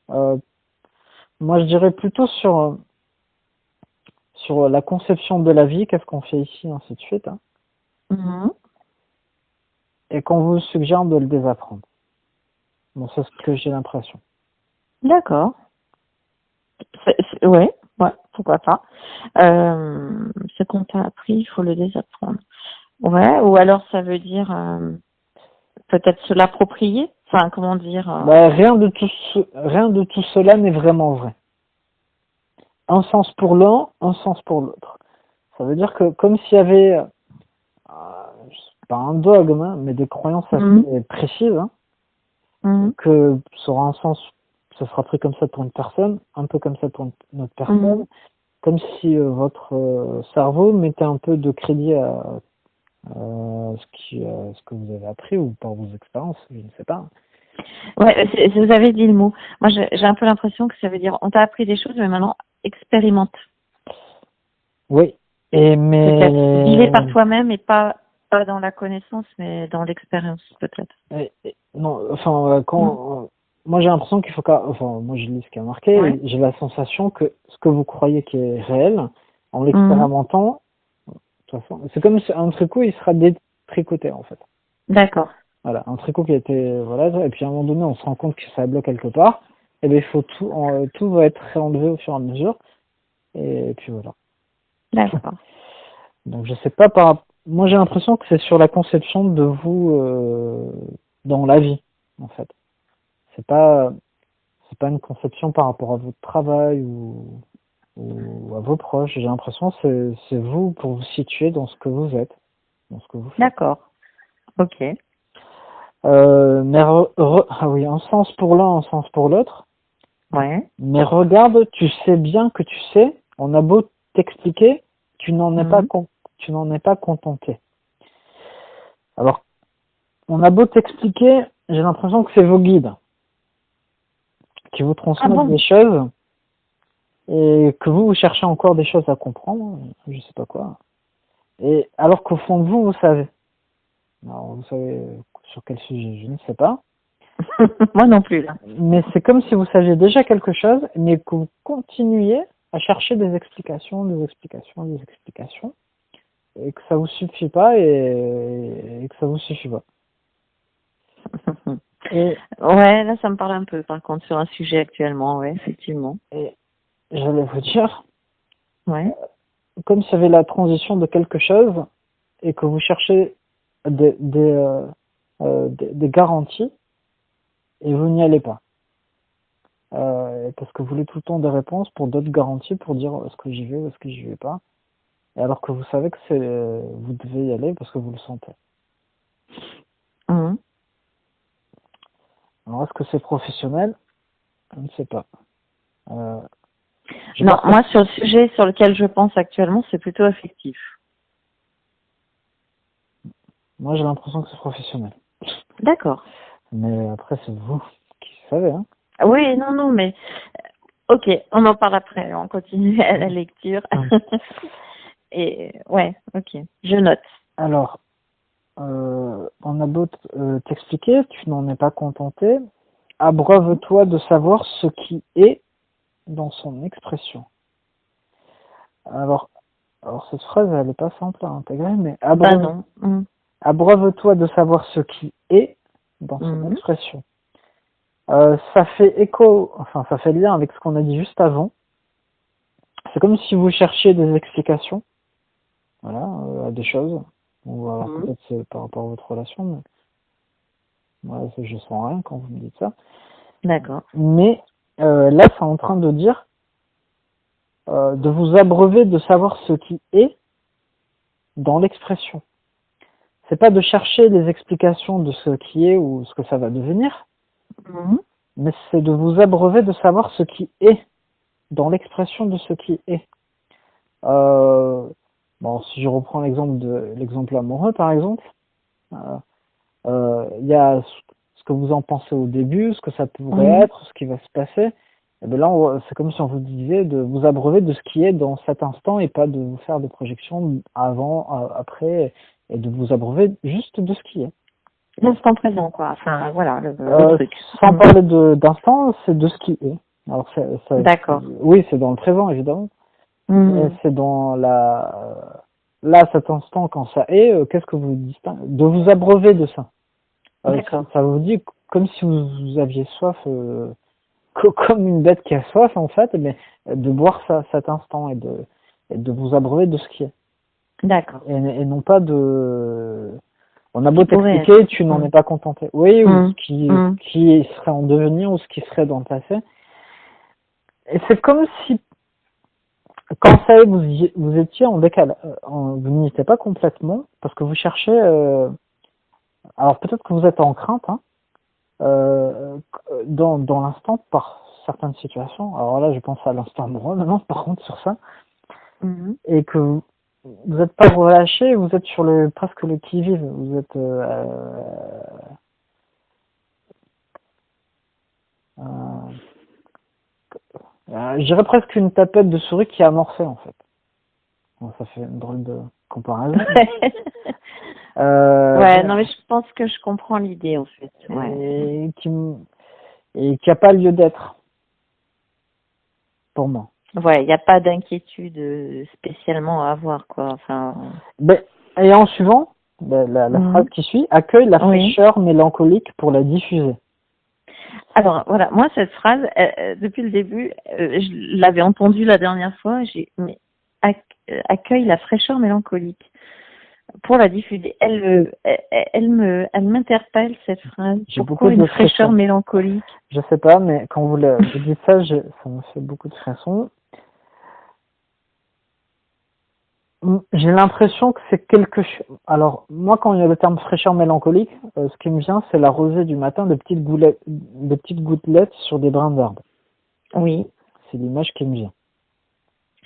Speaker 2: Moi, je dirais plutôt sur la conception de la vie, qu'est-ce qu'on fait ici, ainsi de suite. Hein. Et qu'on vous suggère de le désapprendre. Bon, c'est ce que j'ai l'impression.
Speaker 1: D'accord. Ouais, pourquoi pas. Ce qu'on t'a appris, il faut le désapprendre. Ouais, ou alors ça veut dire peut-être se l'approprier. Enfin, comment dire
Speaker 2: rien de tout cela n'est vraiment vrai. Un sens pour l'un, un sens pour l'autre. Ça veut dire que comme s'il y avait pas un dogme, hein, mais des croyances assez précises, hein, que ça aura un sens, ça sera pris comme ça pour une personne, un peu comme ça pour une autre personne, comme si votre cerveau mettait un peu de crédit à ce que vous avez appris ou par vos expériences, je ne sais pas.
Speaker 1: Ouais, vous avez dit le mot. Moi, j'ai un peu l'impression que ça veut dire on t'a appris des choses, mais maintenant expérimente.
Speaker 2: Oui, mais
Speaker 1: peut-être vivez par toi-même et pas dans la connaissance, mais dans l'expérience peut-être.
Speaker 2: Non, enfin moi j'ai l'impression qu'il faut moi je lis ce qui a marqué, et j'ai la sensation que ce que vous croyez qui est réel, en l'expérimentant, de toute façon, c'est comme si un tricot il sera détricoté en fait.
Speaker 1: D'accord.
Speaker 2: Voilà, un tricot qui a été et puis à un moment donné on se rend compte que ça bloque quelque part, et bien il faut tout va être réenlevé au fur et à mesure, et puis voilà.
Speaker 1: D'accord.
Speaker 2: Donc je sais pas moi j'ai l'impression que c'est sur la conception de vous dans la vie. en fait. C'est pas une conception par rapport à votre travail ou à vos proches. J'ai l'impression que c'est vous pour vous situer dans ce que vous êtes, dans ce que vous faites.
Speaker 1: D'accord. Ok.
Speaker 2: Mais ah oui, un sens pour l'un, un sens pour l'autre.
Speaker 1: Ouais.
Speaker 2: Mais regarde, tu sais bien que tu sais, on a beau t'expliquer, tu n'en es pas contenté. Alors, on a beau t'expliquer, j'ai l'impression que c'est vos guides qui vous transmettent des choses et que vous cherchez encore des choses à comprendre, je sais pas quoi. Et alors qu'au fond de vous, vous savez. Alors, vous savez sur quel sujet, je ne sais pas.
Speaker 1: Moi non plus, là.
Speaker 2: Mais c'est comme si vous saviez déjà quelque chose, mais que vous continuiez à chercher des explications, et que ça vous suffit pas et que ça vous suffit pas. Et
Speaker 1: ouais, là, ça me parle un peu, par contre, sur un sujet actuellement, ouais, effectivement.
Speaker 2: Et j'allais vous dire,
Speaker 1: Ouais.
Speaker 2: comme s'il y avait la transition de quelque chose et que vous cherchez des garanties et vous n'y allez pas. Parce que vous voulez tout le temps des réponses pour d'autres garanties pour dire est-ce que j'y vais ou est-ce que j'y vais pas. Et alors que vous savez que vous devez y aller parce que vous le sentez.
Speaker 1: Mhm.
Speaker 2: Alors est-ce que c'est professionnel? Je ne sais pas.
Speaker 1: Non, moi sur le sujet sur lequel je pense actuellement, c'est plutôt affectif.
Speaker 2: Moi j'ai l'impression que c'est professionnel.
Speaker 1: D'accord.
Speaker 2: Mais après c'est vous qui savez, hein.
Speaker 1: Oui, non, mais ok, on en parle après, on continue à la lecture. Et ouais, ok, je note.
Speaker 2: Alors, on a beau t'expliquer, tu n'en es pas contenté. Abreuve-toi de savoir ce qui est dans son expression. Alors cette phrase, elle n'est pas simple à intégrer, mais abreuve-toi de savoir ce qui est dans son expression. Ça fait écho, enfin ça fait lien avec ce qu'on a dit juste avant. C'est comme si vous cherchiez des explications, voilà, à des choses. Ou alors peut-être c'est par rapport à votre relation, mais moi je sens rien quand vous me dites ça.
Speaker 1: D'accord.
Speaker 2: Mais là, c'est en train de dire de vous abreuver de savoir ce qui est dans l'expression. C'est pas de chercher les explications de ce qui est ou ce que ça va devenir, mais c'est de vous abreuver de savoir ce qui est dans l'expression de ce qui est. Bon, si je reprends l'exemple amoureux, par exemple, il y a ce que vous en pensez au début, ce que ça pourrait être, ce qui va se passer. Et bien là, c'est comme si on vous disait de vous abreuver de ce qui est dans cet instant et pas de vous faire de projections avant, après, et de vous abreuver juste de ce qui est.
Speaker 1: L'instant présent, quoi. Enfin, voilà, le truc.
Speaker 2: Sans parler d'instant, c'est de ce qui est. Alors,
Speaker 1: d'accord.
Speaker 2: Oui, c'est dans le présent, évidemment. C'est dans là, cet instant, quand ça est, qu'est-ce que vous distinguez? De vous abreuver de ça. Ça vous dit comme si vous aviez soif, comme une bête qui a soif, en fait, mais de boire ça, cet instant et de vous abreuver de ce qui est.
Speaker 1: D'accord.
Speaker 2: Et non pas de... On a beau t'expliquer, tu n'en es pas contenté. Oui, ou ce qui serait en devenir, ou ce qui serait dans le passé. Et c'est comme si, quand ça y est, vous étiez en décalage, vous n'y étiez pas complètement, parce que vous cherchez... alors peut-être que vous êtes en crainte, hein, dans l'instant par certaines situations. Alors là, je pense à l'instant amoureux maintenant, par contre, sur ça. Et que vous n'êtes pas relâché, vous êtes sur presque le qui-vive. Vous êtes je dirais presque une tapette de souris qui est amorcée, en fait. Bon, ça fait une drôle de comparaison.
Speaker 1: ouais, non, mais je pense que je comprends l'idée, en fait. Ouais.
Speaker 2: Et qui n'a pas lieu d'être, pour moi.
Speaker 1: Ouais, il n'y a pas d'inquiétude spécialement à avoir, quoi. Enfin...
Speaker 2: et en suivant, la phrase qui suit, accueille la fraîcheur mélancolique pour la diffuser.
Speaker 1: Alors, voilà, moi, cette phrase, depuis le début, je l'avais entendue la dernière fois, mais accueille la fraîcheur mélancolique. pour la diffuser. Elle m'interpelle cette phrase.
Speaker 2: J'ai
Speaker 1: Pourquoi
Speaker 2: beaucoup de
Speaker 1: une fraîcheur
Speaker 2: frissons.
Speaker 1: mélancolique?
Speaker 2: Je sais pas, mais quand vous dites ça, ça me fait beaucoup de frissons. J'ai l'impression que c'est quelque chose. Alors, moi, quand il y a le terme fraîcheur mélancolique, ce qui me vient, c'est la rosée du matin, de petites gouttelettes sur des brins d'herbe.
Speaker 1: Oui.
Speaker 2: C'est l'image qui me vient.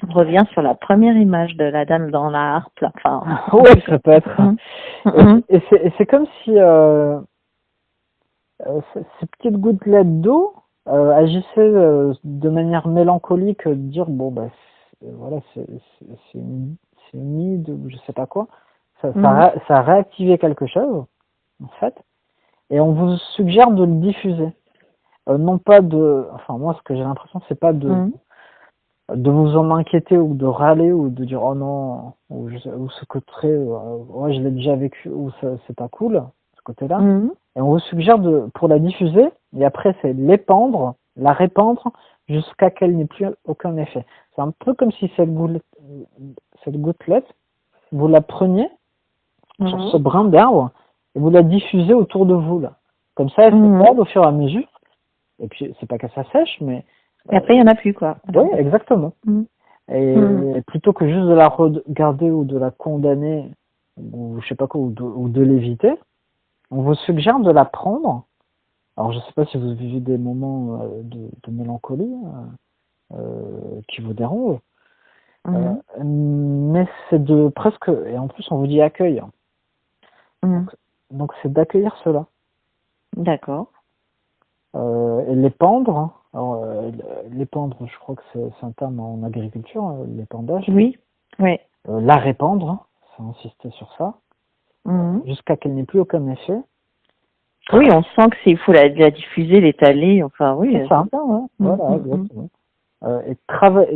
Speaker 1: On revient sur la première image de la dame dans la harpe. Là. Enfin.
Speaker 2: Oui, ça peut être. Et c'est comme si ces petites gouttelettes d'eau agissaient de manière mélancolique, de dire bon bah voilà c'est humide ou je sais pas quoi. Ça a réactivé quelque chose en fait, et on vous suggère de le diffuser. Non pas enfin moi ce que j'ai l'impression c'est pas de vous en inquiéter ou de râler ou de dire oh non ou ce côté ouais je l'ai déjà vécu ou c'est pas cool ce côté-là. Et on vous suggère pour la diffuser et après c'est l'épandre, la répandre jusqu'à qu'elle n'ait plus aucun effet. C'est un peu comme si cette gouttelette vous la preniez sur ce brin d'herbe et vous la diffusez autour de vous là. Comme ça elle s'épande au fur et à mesure. Et puis c'est pas que ça sèche mais
Speaker 1: et après, il n'y en a plus, quoi.
Speaker 2: Oui, exactement. Et plutôt que juste de la regarder ou de la condamner, ou je sais pas quoi, ou de l'éviter, on vous suggère de la prendre. Alors, je sais pas si vous vivez des moments de mélancolie qui vous dérangent, mais c'est de presque, et en plus on vous dit accueil. Donc c'est d'accueillir cela.
Speaker 1: D'accord.
Speaker 2: Et l'épandre, alors l'épandre, je crois que c'est un terme en agriculture, l'épandage.
Speaker 1: Oui, oui.
Speaker 2: La répandre, ça insister sur ça, jusqu'à qu'elle n'ait plus aucun effet.
Speaker 1: Oui, on sent que il faut la diffuser, l'étaler, enfin oui.
Speaker 2: C'est ça, ouais. Voilà, exactement. Et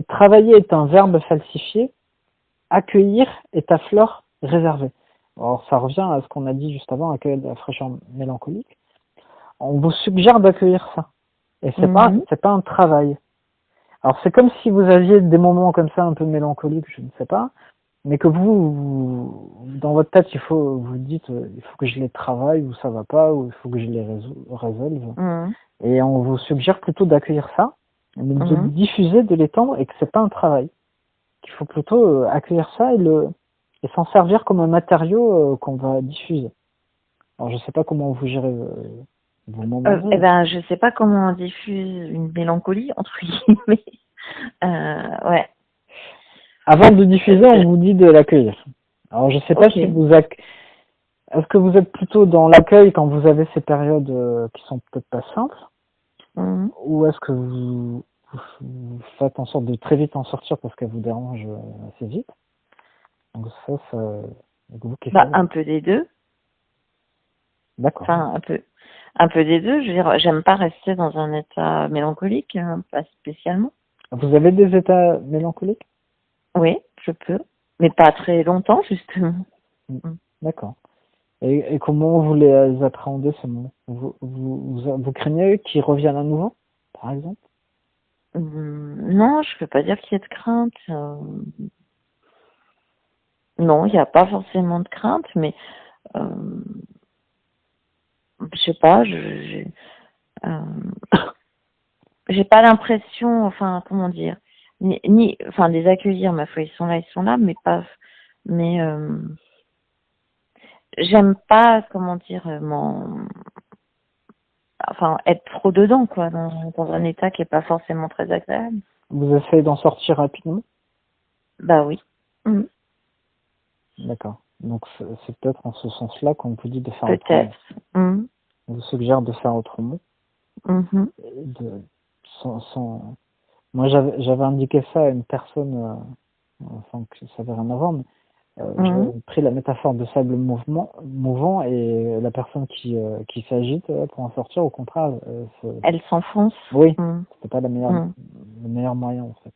Speaker 2: travailler est un verbe falsifié, accueillir est à fleur réservée. Alors ça revient à ce qu'on a dit juste avant, accueillir de la fraîcheur mélancolique. On vous suggère d'accueillir ça. Et c'est pas un travail. Alors c'est comme si vous aviez des moments comme ça un peu mélancoliques, je ne sais pas, mais que vous dans votre tête vous dites il faut que je les travaille ou ça va pas ou il faut que je les résolve. Et on vous suggère plutôt d'accueillir ça, de le diffuser, de l'étendre et que c'est pas un travail. Qu'il faut plutôt accueillir ça et s'en servir comme un matériau qu'on va diffuser. Alors je sais pas comment vous gérez vos moments.
Speaker 1: Eh ben je sais pas comment on diffuse une mélancolie entre guillemets. Ouais.
Speaker 2: Avant de diffuser, on vous dit de l'accueillir. Alors je sais pas si est-ce que vous êtes plutôt dans l'accueil quand vous avez ces périodes qui sont peut-être pas simples, ou est-ce que vous faites en sorte de très vite en sortir parce qu'elle vous dérange assez vite? Donc ça
Speaker 1: un peu des deux.
Speaker 2: D'accord.
Speaker 1: Enfin un peu des deux. Je veux dire, j'aime pas rester dans un état mélancolique, pas spécialement.
Speaker 2: Vous avez des états mélancoliques?
Speaker 1: Oui, je peux, mais pas très longtemps justement.
Speaker 2: D'accord. Et comment vous les appréhendez ce moment? Vous craignez qu'ils reviennent à nouveau, par exemple?
Speaker 1: Non, je peux pas dire qu'il y ait de crainte. Non, il n'y a pas forcément de crainte, mais je sais pas, j'ai pas l'impression, enfin comment dire, enfin les accueillir, ma foi, ils sont là, mais pas, mais j'aime pas, comment dire, enfin être trop dedans, quoi, dans un état qui est pas forcément très agréable.
Speaker 2: Vous essayez d'en sortir rapidement?
Speaker 1: Bah oui.
Speaker 2: D'accord. Donc c'est peut-être en ce sens-là qu'on vous dit de faire
Speaker 1: autrement.
Speaker 2: On vous suggère de faire autrement. Moi j'avais indiqué ça à une personne, enfin que ça n'avait rien à voir, mais j'avais pris la métaphore de sable mouvant et la personne qui s'agite pour en sortir, au contraire,
Speaker 1: elle s'enfonce.
Speaker 2: Oui, c'était pas le meilleur moyen en fait.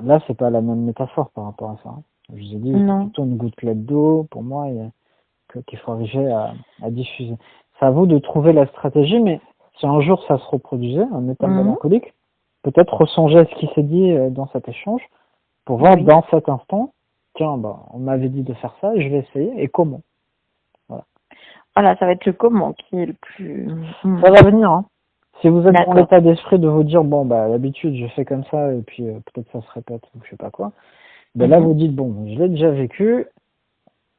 Speaker 2: Là, c'est pas la même métaphore par rapport à ça. Je vous ai dit, c'est plutôt une gouttelette d'eau pour moi qu'il faut arriver à diffuser. C'est à vous de trouver la stratégie, mais si un jour ça se reproduisait, un état mélancolique, peut-être ressonger à ce qui s'est dit dans cet échange pour voir dans cet instant tiens, bah, on m'avait dit de faire ça, je vais essayer, et comment. Voilà.
Speaker 1: Voilà, ça va être le comment qui est le plus...
Speaker 2: Ça va venir, hein. Si vous êtes dans
Speaker 1: D'accord.
Speaker 2: l'état d'esprit de vous dire, bon, bah, à l'habitude, je fais comme ça, et puis peut-être ça se répète, ou je sais pas quoi, ben là, vous dites, bon, je l'ai déjà vécu,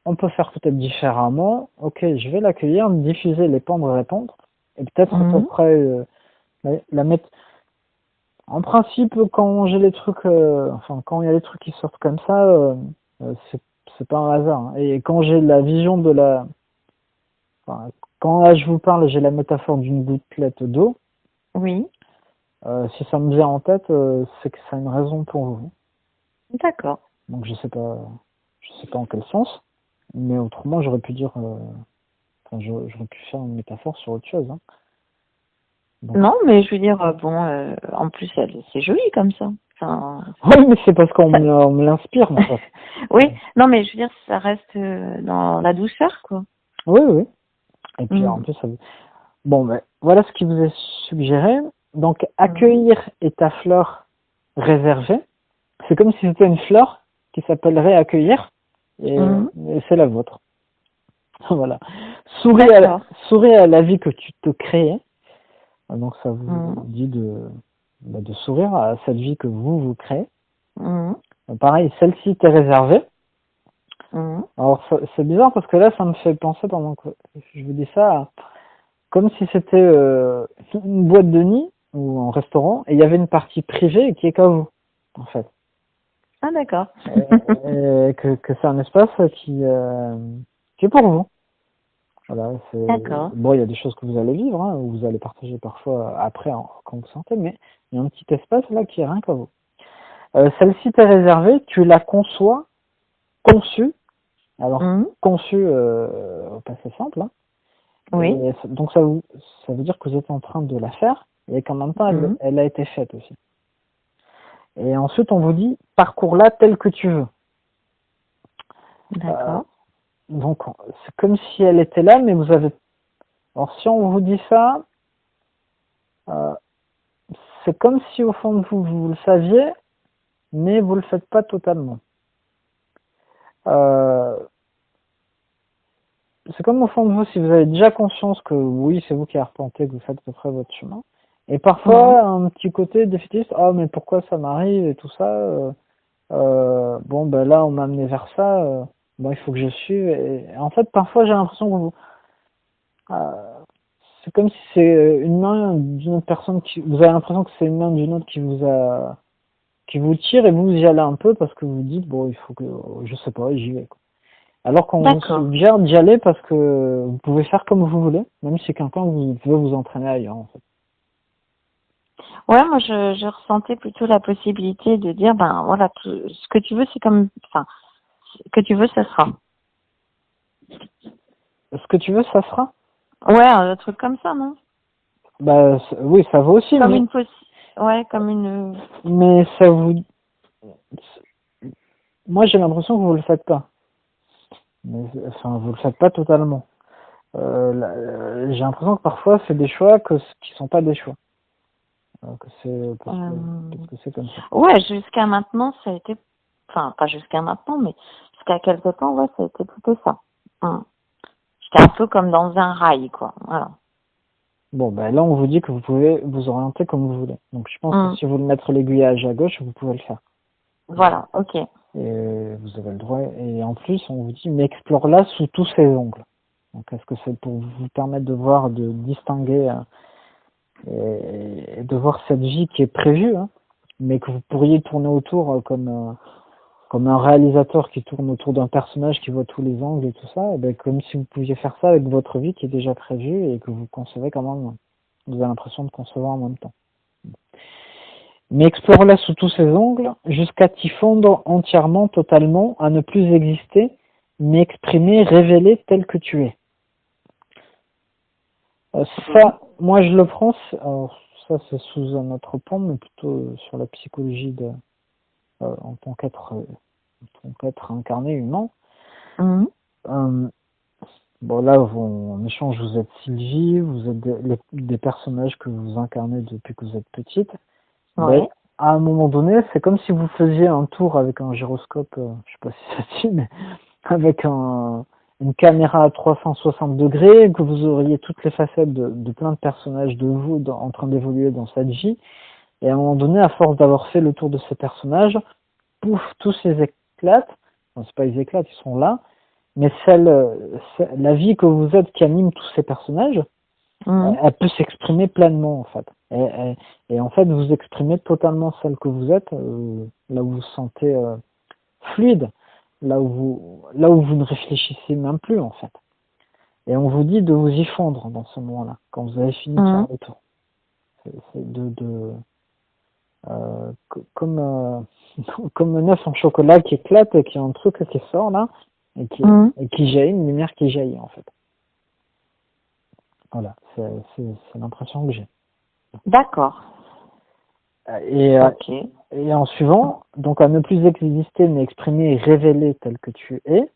Speaker 2: on peut faire peut-être différemment, ok, je vais l'accueillir, me diffuser les pendre, répondre, et peut-être après, la mettre... En principe, quand j'ai les trucs, enfin, quand il y a des trucs qui sortent comme ça, c'est pas un hasard, hein. Et quand j'ai la vision de la... Enfin, quand là, je vous parle, j'ai la métaphore d'une gouttelette d'eau.
Speaker 1: Oui.
Speaker 2: Si ça me vient en tête, c'est que ça a une raison pour vous.
Speaker 1: D'accord.
Speaker 2: Donc je sais pas en quel sens, mais autrement j'aurais pu dire, enfin j'aurais pu faire une métaphore sur autre chose. Hein. Donc,
Speaker 1: non, mais je veux dire, bon, en plus, c'est joli comme ça. Enfin,
Speaker 2: oui, mais c'est parce qu'on me l'inspire, en fait.
Speaker 1: oui, non, mais je veux dire, ça reste dans la douceur, quoi.
Speaker 2: Oui, oui. Et puis en plus, ça... bon, ben voilà ce qui vous est suggéré. Donc accueillir est ta fleur réservée. C'est comme si c'était une fleur qui s'appellerait accueillir, et c'est la vôtre. Voilà. Souris à la vie que tu te crées. Donc ça vous dit de sourire à cette vie que vous créez. Pareil, celle-ci t'est réservée. Alors c'est bizarre parce que là ça me fait penser pendant que je vous dis ça, comme si c'était une boîte de nuit ou un restaurant et il y avait une partie privée qui est qu'à vous, en fait.
Speaker 1: Ah d'accord.
Speaker 2: Et que c'est un espace qui est pour vous. Voilà,
Speaker 1: d'accord.
Speaker 2: Bon, il y a des choses que vous allez vivre, hein, ou vous allez partager parfois après quand vous sentez, mais il y a un petit espace là qui est rien qu'à vous. Celle-ci t'est réservée, tu la conçois, conçue. Alors, conçue au passé simple. Hein,
Speaker 1: oui.
Speaker 2: Et donc ça veut dire que vous êtes en train de la faire et qu'en même temps elle a été faite aussi. Et ensuite on vous dit parcours-la tel que tu veux.
Speaker 1: D'accord.
Speaker 2: Donc c'est comme si elle était là, mais vous avez... Alors si on vous dit ça, c'est comme si au fond de vous, vous le saviez, mais vous le faites pas totalement. C'est comme au fond de vous, si vous avez déjà conscience que oui, c'est vous qui arpentez, que vous faites à peu près votre chemin. Et parfois, un petit côté défaitiste, ah mais pourquoi ça m'arrive et tout ça, bon ben là on m'a amené vers ça, bon il faut que je suive. Et en fait, parfois j'ai l'impression que vous... c'est comme si c'est une main d'une autre personne qui... Vous avez l'impression que c'est une main d'une autre qui vous tire et vous y allez un peu parce que vous dites, bon il faut que... Je sais pas, j'y vais, quoi. Alors qu'on vous suggère d'y aller parce que vous pouvez faire comme vous voulez, même si quelqu'un veut vous entraîner ailleurs, en fait.
Speaker 1: Ouais, moi je ressentais plutôt la possibilité de dire, ben voilà, ce que tu veux, c'est comme... Enfin, ce que tu veux, ça sera.
Speaker 2: Ce que tu veux, ça sera?
Speaker 1: Ouais, un truc comme ça, non?
Speaker 2: Bah oui, ça vaut aussi.
Speaker 1: Comme ouais, comme une...
Speaker 2: Mais ça vous... Moi j'ai l'impression que vous le faites pas. Mais, enfin, vous le faites pas totalement. J'ai l'impression que parfois c'est des choix qui sont pas des choix. Que c'est parce que c'est comme ça.
Speaker 1: Ouais, jusqu'à maintenant ça a été, enfin pas jusqu'à maintenant, mais jusqu'à quelque temps, ouais, ça a été plutôt ça. J'étais un peu comme dans un rail, quoi. Voilà.
Speaker 2: Bon, ben là on vous dit que vous pouvez vous orienter comme vous voulez. Donc je pense que si vous voulez mettre l'aiguillage à gauche, vous pouvez le faire.
Speaker 1: Voilà, ok.
Speaker 2: Et vous avez le droit. Et en plus, on vous dit, mais explore-la sous tous ses ongles. Donc, est-ce que c'est pour vous permettre de voir, de distinguer et de voir cette vie qui est prévue, hein, mais que vous pourriez tourner autour comme un réalisateur qui tourne autour d'un personnage qui voit tous les angles et tout ça, et ben, comme si vous pouviez faire ça avec votre vie qui est déjà prévue et que vous concevez quand même, vous avez l'impression de concevoir en même temps. Mais explore-la sous tous ses angles, jusqu'à t'y fondre entièrement, totalement, à ne plus exister, mais exprimer, révéler tel que tu es. Ça, moi je le prends, ça c'est sous un autre point, mais plutôt sur la psychologie en tant qu'être incarné humain. Bon là, en échange, vous êtes Sylvie, vous êtes des personnages que vous incarnez depuis que vous êtes petite.
Speaker 1: Ouais.
Speaker 2: à un moment donné, c'est comme si vous faisiez un tour avec un gyroscope, je sais pas si ça se dit, mais avec une caméra à 360 degrés, et que vous auriez toutes les facettes de plein de personnages de vous en train d'évoluer dans cette vie. Et à un moment donné, à force d'avoir fait le tour de ces personnages, pouf, tous ces éclatent. Enfin, c'est pas ils éclatent, ils sont là. Mais la vie que vous êtes qui anime tous ces personnages, elle peut s'exprimer pleinement en fait. Et en fait, vous exprimez totalement celle que vous êtes, là où vous vous sentez fluide, là où vous ne réfléchissez même plus en fait. Et on vous dit de vous y fondre dans ce moment-là, quand vous avez fini de faire le tour. Comme comme un œuf en chocolat qui éclate et qui a un truc qui sort là et qui jaillit, une lumière qui jaillit en fait. Voilà, c'est l'impression que j'ai.
Speaker 1: D'accord.
Speaker 2: Et en suivant, donc à ne plus exister, mais exprimer et révéler tel que tu es.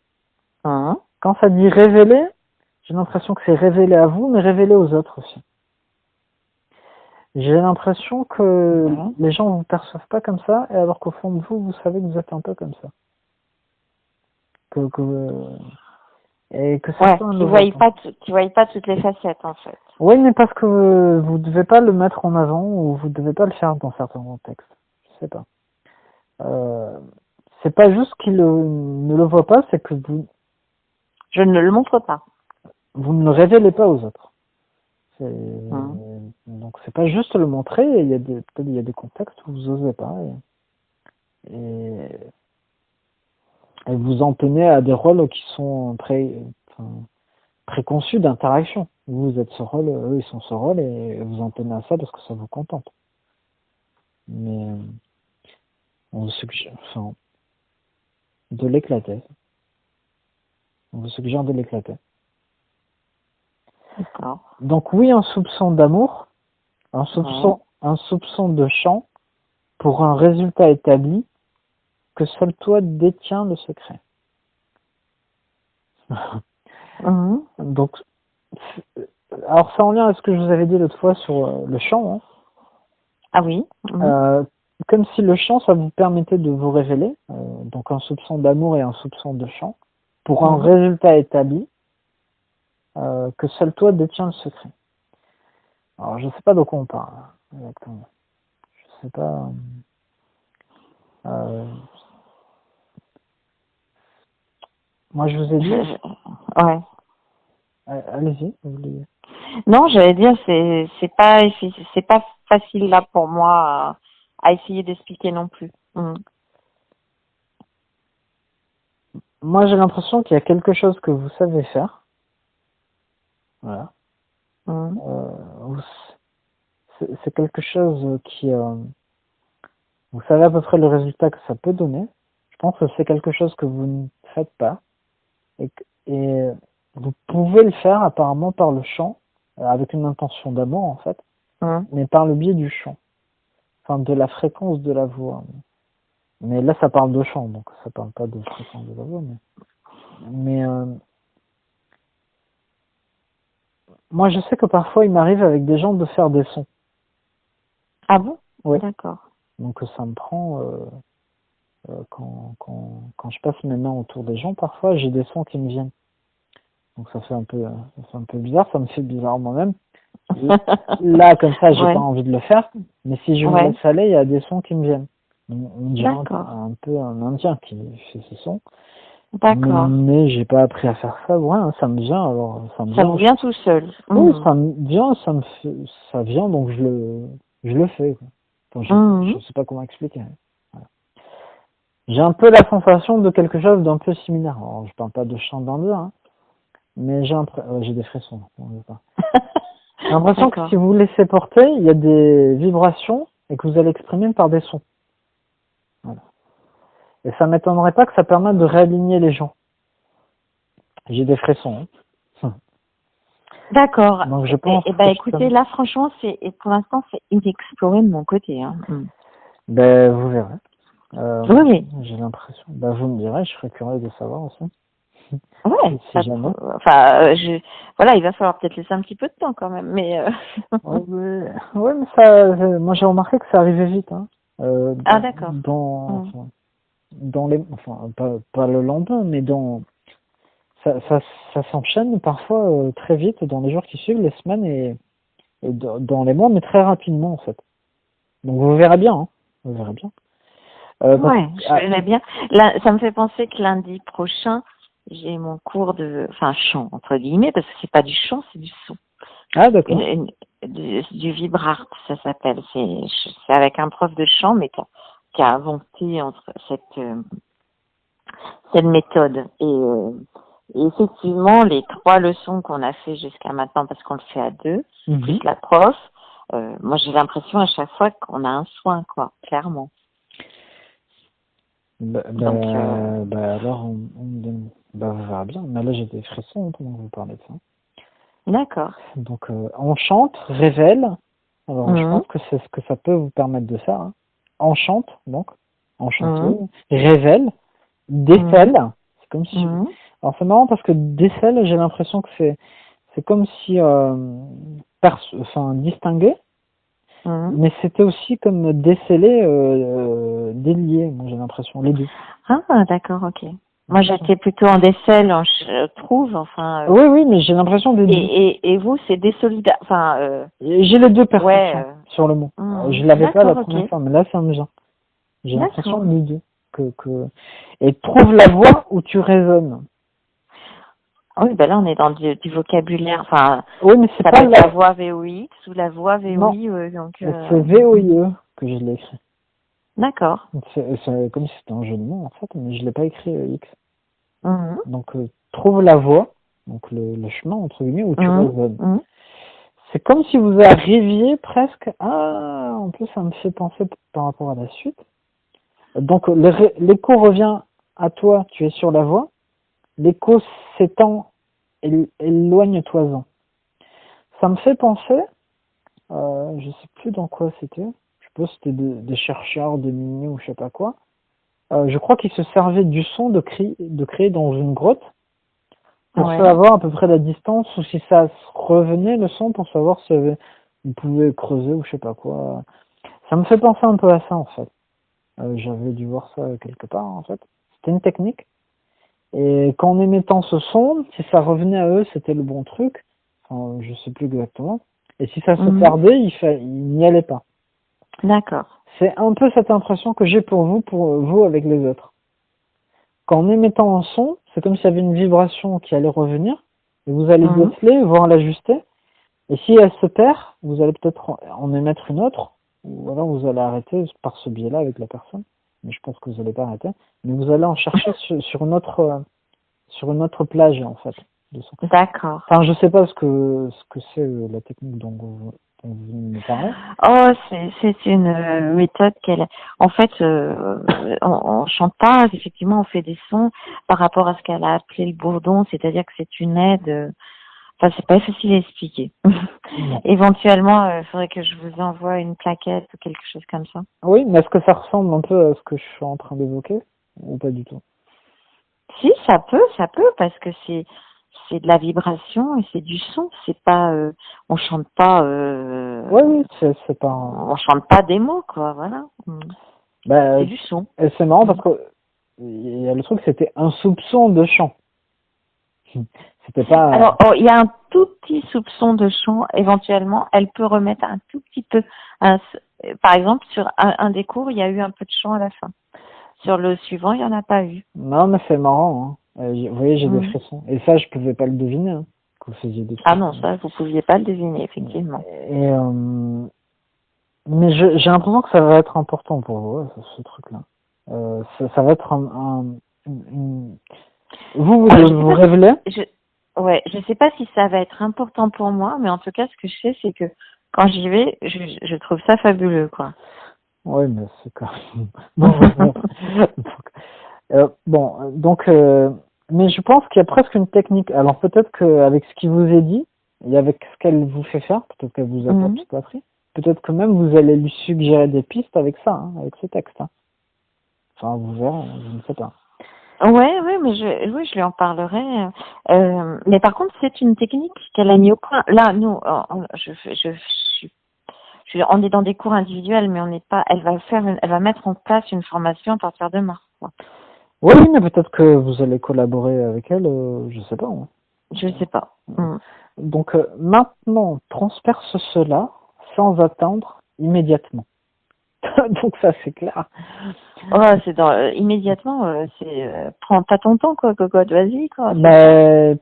Speaker 2: Quand ça dit révéler, j'ai l'impression que c'est révéler à vous, mais révéler aux autres aussi. J'ai l'impression que les gens ne vous perçoivent pas comme ça, et alors qu'au fond de vous, vous savez que vous êtes un peu comme ça. Et que certains
Speaker 1: tu voyais pas toutes les facettes en fait.
Speaker 2: Oui, mais parce que vous devez pas le mettre en avant, ou vous devez pas le faire dans certains contextes. Je sais pas. C'est pas juste qu'il ne le voit pas, c'est que
Speaker 1: je ne le montre pas.
Speaker 2: Vous ne le révélez pas aux autres. Donc c'est pas juste le montrer, peut-être il y a des contextes où vous osez pas et vous en tenez à des rôles qui sont préconçus d'interaction. Vous êtes ce rôle, eux ils sont ce rôle et vous en tenez à ça parce que ça vous contente. Mais on vous suggère, de l'éclater. On vous suggère de l'éclater.
Speaker 1: D'accord.
Speaker 2: Donc oui, un soupçon d'amour, un soupçon de chant pour un résultat établi que seul toi détiens le secret. Donc, alors c'est en lien avec ce que je vous avais dit l'autre fois sur le chant.
Speaker 1: Ah oui.
Speaker 2: Comme si le chant, ça vous permettait de vous révéler, donc un soupçon d'amour et un soupçon de chant, pour un résultat établi que seul toi détiens le secret. Alors je sais pas de quoi on parle exactement. Je sais pas. Moi je vous ai dit.
Speaker 1: Ouais.
Speaker 2: Allez-y, vous voulez.
Speaker 1: Non, j'allais dire c'est pas facile là pour moi à essayer d'expliquer non plus.
Speaker 2: Moi j'ai l'impression qu'il y a quelque chose que vous savez faire. Voilà. C'est quelque chose qui vous savez à peu près le résultat que ça peut donner. Je pense que c'est quelque chose que vous ne faites pas et vous pouvez le faire apparemment par le chant, avec une intention d'amour en fait, mais par le biais du chant, enfin de la fréquence de la voix. Mais là ça parle de chant, donc ça parle pas de fréquence de la voix. Mais moi je sais que parfois il m'arrive avec des gens de faire des sons.
Speaker 1: Ah bon?
Speaker 2: Oui.
Speaker 1: D'accord.
Speaker 2: Donc ça me prend quand je passe mes mains autour des gens, parfois j'ai des sons qui me viennent. Donc ça fait un peu bizarre, ça me fait bizarre moi-même. Là comme ça, j'ai pas envie de le faire, mais si je me laisse aller, il y a des sons qui me viennent. On dirait un peu un Indien qui fait ces sons.
Speaker 1: D'accord.
Speaker 2: Mais j'ai pas appris à faire ça. Ouais, ça me vient alors. Ça
Speaker 1: vous vient tout seul.
Speaker 2: Oui, ça me vient, ça vient, donc je le fais. Quoi. Je sais pas comment expliquer. Voilà. J'ai un peu la sensation de quelque chose d'un peu similaire. Alors, je parle pas de chant d'Indien, mais j'ai des frissons. J'ai l'impression que si vous vous laissez porter, il y a des vibrations et que vous allez exprimer par des sons. Voilà. Et ça m'étonnerait pas que ça permette de réaligner les gens. J'ai des frissons.
Speaker 1: D'accord.
Speaker 2: Donc je pense.
Speaker 1: Écoutez, là franchement, pour l'instant c'est inexploré de mon côté.
Speaker 2: Ben vous verrez.
Speaker 1: Oui.
Speaker 2: J'ai l'impression. Ben vous me direz, je serais curieux de savoir aussi.
Speaker 1: Ouais.
Speaker 2: Si jamais.
Speaker 1: Voilà, il va falloir peut-être laisser un petit peu de temps quand même, mais.
Speaker 2: Ouais, mais ça, moi j'ai remarqué que ça arrivait vite.
Speaker 1: D'accord.
Speaker 2: Dans les, enfin, pas le lendemain, mais ça s'enchaîne parfois très vite dans les jours qui suivent, les semaines et dans les mois, mais très rapidement en fait. Donc vous verrez bien, hein. Vous verrez bien.
Speaker 1: Ouais, je verrai bien. Là, ça me fait penser que lundi prochain, j'ai mon cours de, chant entre guillemets, parce que c'est pas du chant, c'est du son.
Speaker 2: Ah d'accord.
Speaker 1: Du vibrart, ça s'appelle. C'est avec un prof de chant, mais qui a inventé cette méthode. Et effectivement, les 3 leçons qu'on a fait jusqu'à maintenant, parce qu'on le fait à 2, plus la prof, moi j'ai l'impression à chaque fois qu'on a un soin, quoi, clairement.
Speaker 2: Alors on verra bien. Mais là j'ai des frissons pendant que vous parlez de ça.
Speaker 1: D'accord.
Speaker 2: Donc on chante, révèle. Alors je pense que c'est ce que ça peut vous permettre de faire. Hein. On chante, donc, enchanteuse, révèle, décèle. C'est comme si. Alors c'est marrant parce que décèle, j'ai l'impression que c'est comme si distinguer. Mais c'était aussi comme déceler, délier, moi j'ai l'impression, les deux.
Speaker 1: Ah, d'accord, ok. Moi j'étais plutôt en décel, je trouve,
Speaker 2: Oui, mais j'ai l'impression des deux.
Speaker 1: Et vous, c'est désolidar,
Speaker 2: j'ai les deux perceptions sur le mot. Je l'avais pas la première fois, mais là ça me vient. J'ai l'impression des deux. Et trouve la voie où tu résonnes.
Speaker 1: Oui, là on est dans du vocabulaire,
Speaker 2: oui, mais c'est pas
Speaker 1: la voix VOX ou la voix VOI, donc.
Speaker 2: C'est VOIE que je l'ai écrit.
Speaker 1: D'accord.
Speaker 2: C'est comme si c'était un jeu de mots en fait, mais je l'ai pas écrit X. Donc trouve la voie, donc le chemin entre guillemets où tu résonnes. C'est comme si vous arriviez presque à, en plus ça me fait penser par rapport à la suite. Donc l'écho revient à toi, tu es sur la voie. L'écho s'étend, éloigne-toi-en. Ça me fait penser, je sais plus dans quoi c'était, je suppose que c'était des chercheurs de Mini ou je sais pas quoi. Je crois qu'ils se servaient du son de créer dans une grotte pour savoir à peu près la distance ou si ça revenait le son pour savoir si vous pouvez creuser ou je sais pas quoi. Ça me fait penser un peu à ça en fait. J'avais dû voir ça quelque part en fait. C'était une technique. Et qu'en émettant ce son, si ça revenait à eux, c'était le bon truc. Enfin, je sais plus exactement. Et si ça se perdait, il n'y allait pas.
Speaker 1: D'accord.
Speaker 2: C'est un peu cette impression que j'ai pour vous avec les autres. Qu'en émettant un son, c'est comme s'il y avait une vibration qui allait revenir, et vous allez déceler, voir l'ajuster. Et si elle se perd, vous allez peut-être en émettre une autre, ou alors vous allez arrêter par ce biais-là avec la personne. Mais je pense que vous n'allez pas arrêter. Mais vous allez en chercher sur une autre plage, en fait.
Speaker 1: D'accord.
Speaker 2: Enfin, je sais pas ce que c'est la technique dont vous me parlez.
Speaker 1: Oh, c'est une méthode en fait, on chante pas, effectivement, on fait des sons par rapport à ce qu'elle a appelé le bourdon, c'est-à-dire que c'est une aide. C'est pas facile à expliquer. Éventuellement, il faudrait que je vous envoie une plaquette ou quelque chose comme ça.
Speaker 2: Oui, mais est-ce que ça ressemble un peu à ce que je suis en train d'évoquer ou pas du tout?
Speaker 1: Si, ça peut, parce que c'est de la vibration et c'est du son. C'est pas, on chante pas.
Speaker 2: Oui, c'est pas.
Speaker 1: On chante pas des mots, quoi. Voilà. C'est du son.
Speaker 2: Et c'est marrant parce que il y a le truc, c'était un soupçon de chant. C'était pas.
Speaker 1: Alors, il y a un tout petit soupçon de chant. Éventuellement, elle peut remettre un tout petit peu. Par exemple, sur un des cours, il y a eu un peu de chant à la fin. Sur le suivant, il n'y en a pas eu.
Speaker 2: Non, mais c'est marrant. Hein. Vous voyez, j'ai des frissons. Et ça, je pouvais pas le deviner. Hein, que vous faisiez des frissons.
Speaker 1: Ah non, ça, vous pouviez pas le deviner, effectivement.
Speaker 2: Mais j'ai l'impression que ça va être important pour vous, ce truc-là. Ça va être Vous révélez?
Speaker 1: Je sais pas si ça va être important pour moi, mais en tout cas, ce que je sais, c'est que quand j'y vais, je trouve ça fabuleux, quoi.
Speaker 2: Oui, mais c'est quand même... donc, mais je pense qu'il y a presque une technique. Alors peut-être qu'avec ce qui vous est dit, et avec ce qu'elle vous fait faire, peut-être qu'elle vous a pas tout appris, peut-être que même vous allez lui suggérer des pistes avec ça, hein, avec ces textes. Hein. Enfin, vous verrez, je ne sais pas.
Speaker 1: Ouais, mais je lui en parlerai. Mais par contre, c'est une technique qu'elle a mis au point. Là, nous, je on est dans des cours individuels, mais on n'est pas. Elle va mettre en place une formation à partir de mars, quoi.
Speaker 2: Oui, mais peut-être que vous allez collaborer avec elle, je sais pas. Hein.
Speaker 1: Je sais pas.
Speaker 2: Donc maintenant, transperce cela sans attendre immédiatement. Donc ça, c'est clair.
Speaker 1: Oh, c'est immédiatement, prends pas ton temps, quoi, cocotte, vas-y, quoi.
Speaker 2: Mais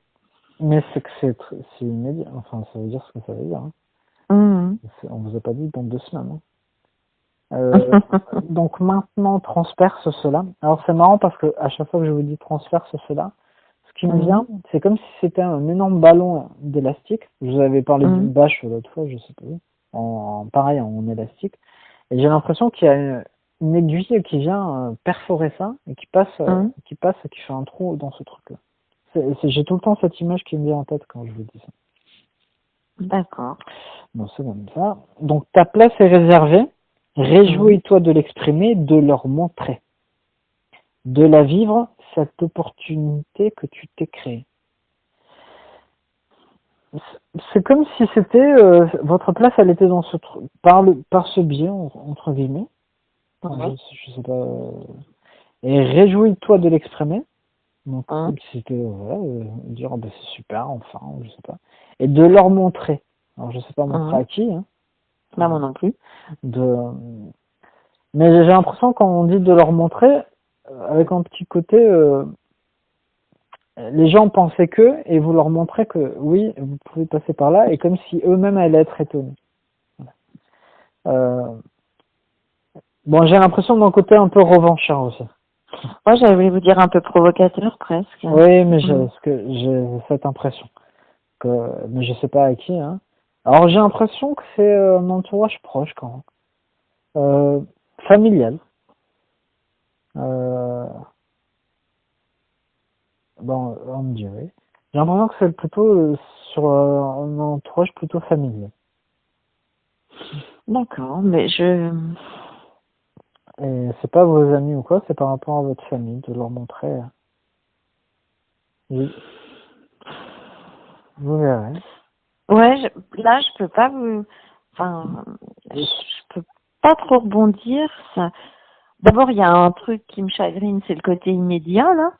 Speaker 2: c'est que c'est immédiat. Enfin, ça veut dire ce que ça veut dire. Hein. On vous a pas dit dans 2 semaines. Hein. Donc maintenant, transperce cela. Alors c'est marrant parce que à chaque fois que je vous dis transperce cela, ce qui me vient, c'est comme si c'était un énorme ballon d'élastique. Je vous avais parlé d'une bâche l'autre fois, je sais pas, pareil en élastique. Et j'ai l'impression qu'il y a une aiguille qui vient perforer ça et qui passe et qui fait un trou dans ce truc-là. J'ai tout le temps cette image qui me vient en tête quand je vous dis ça.
Speaker 1: D'accord.
Speaker 2: Bon, c'est comme ça. Donc ta place est réservée. Réjouis-toi de l'exprimer, de leur montrer, de la vivre, cette opportunité que tu t'es créée. C'est comme si c'était votre place, elle était dans ce par ce biais entre guillemets. Je sais pas. Et réjouis-toi de l'exprimer. Donc comme si c'était dire oh, ben, c'est super, enfin, je sais pas. Et de leur montrer. Alors je sais pas montrer à qui. Hein.
Speaker 1: Là, moi non plus.
Speaker 2: Mais j'ai l'impression quand on dit de leur montrer, avec un petit côté, les gens pensaient que, et vous leur montrez que oui, vous pouvez passer par là, et comme si eux-mêmes allaient être étonnés. Bon, j'ai l'impression d'un côté un peu revanchard aussi.
Speaker 1: Moi, j'avais voulu vous dire un peu provocateur, presque.
Speaker 2: Oui, mais j'ai cette impression. Mais je sais pas à qui. Hein. Alors j'ai l'impression que c'est un entourage proche quand même. Familial. Bon, on me dirait. J'ai l'impression que c'est plutôt sur un entourage plutôt familial.
Speaker 1: D'accord, mais
Speaker 2: Et c'est pas vos amis ou quoi, c'est par rapport à votre famille, de leur montrer. Oui. Vous verrez.
Speaker 1: Ouais, là, je peux pas vous... Enfin, je peux pas trop rebondir. D'abord, il y a un truc qui me chagrine, c'est le côté immédiat, là.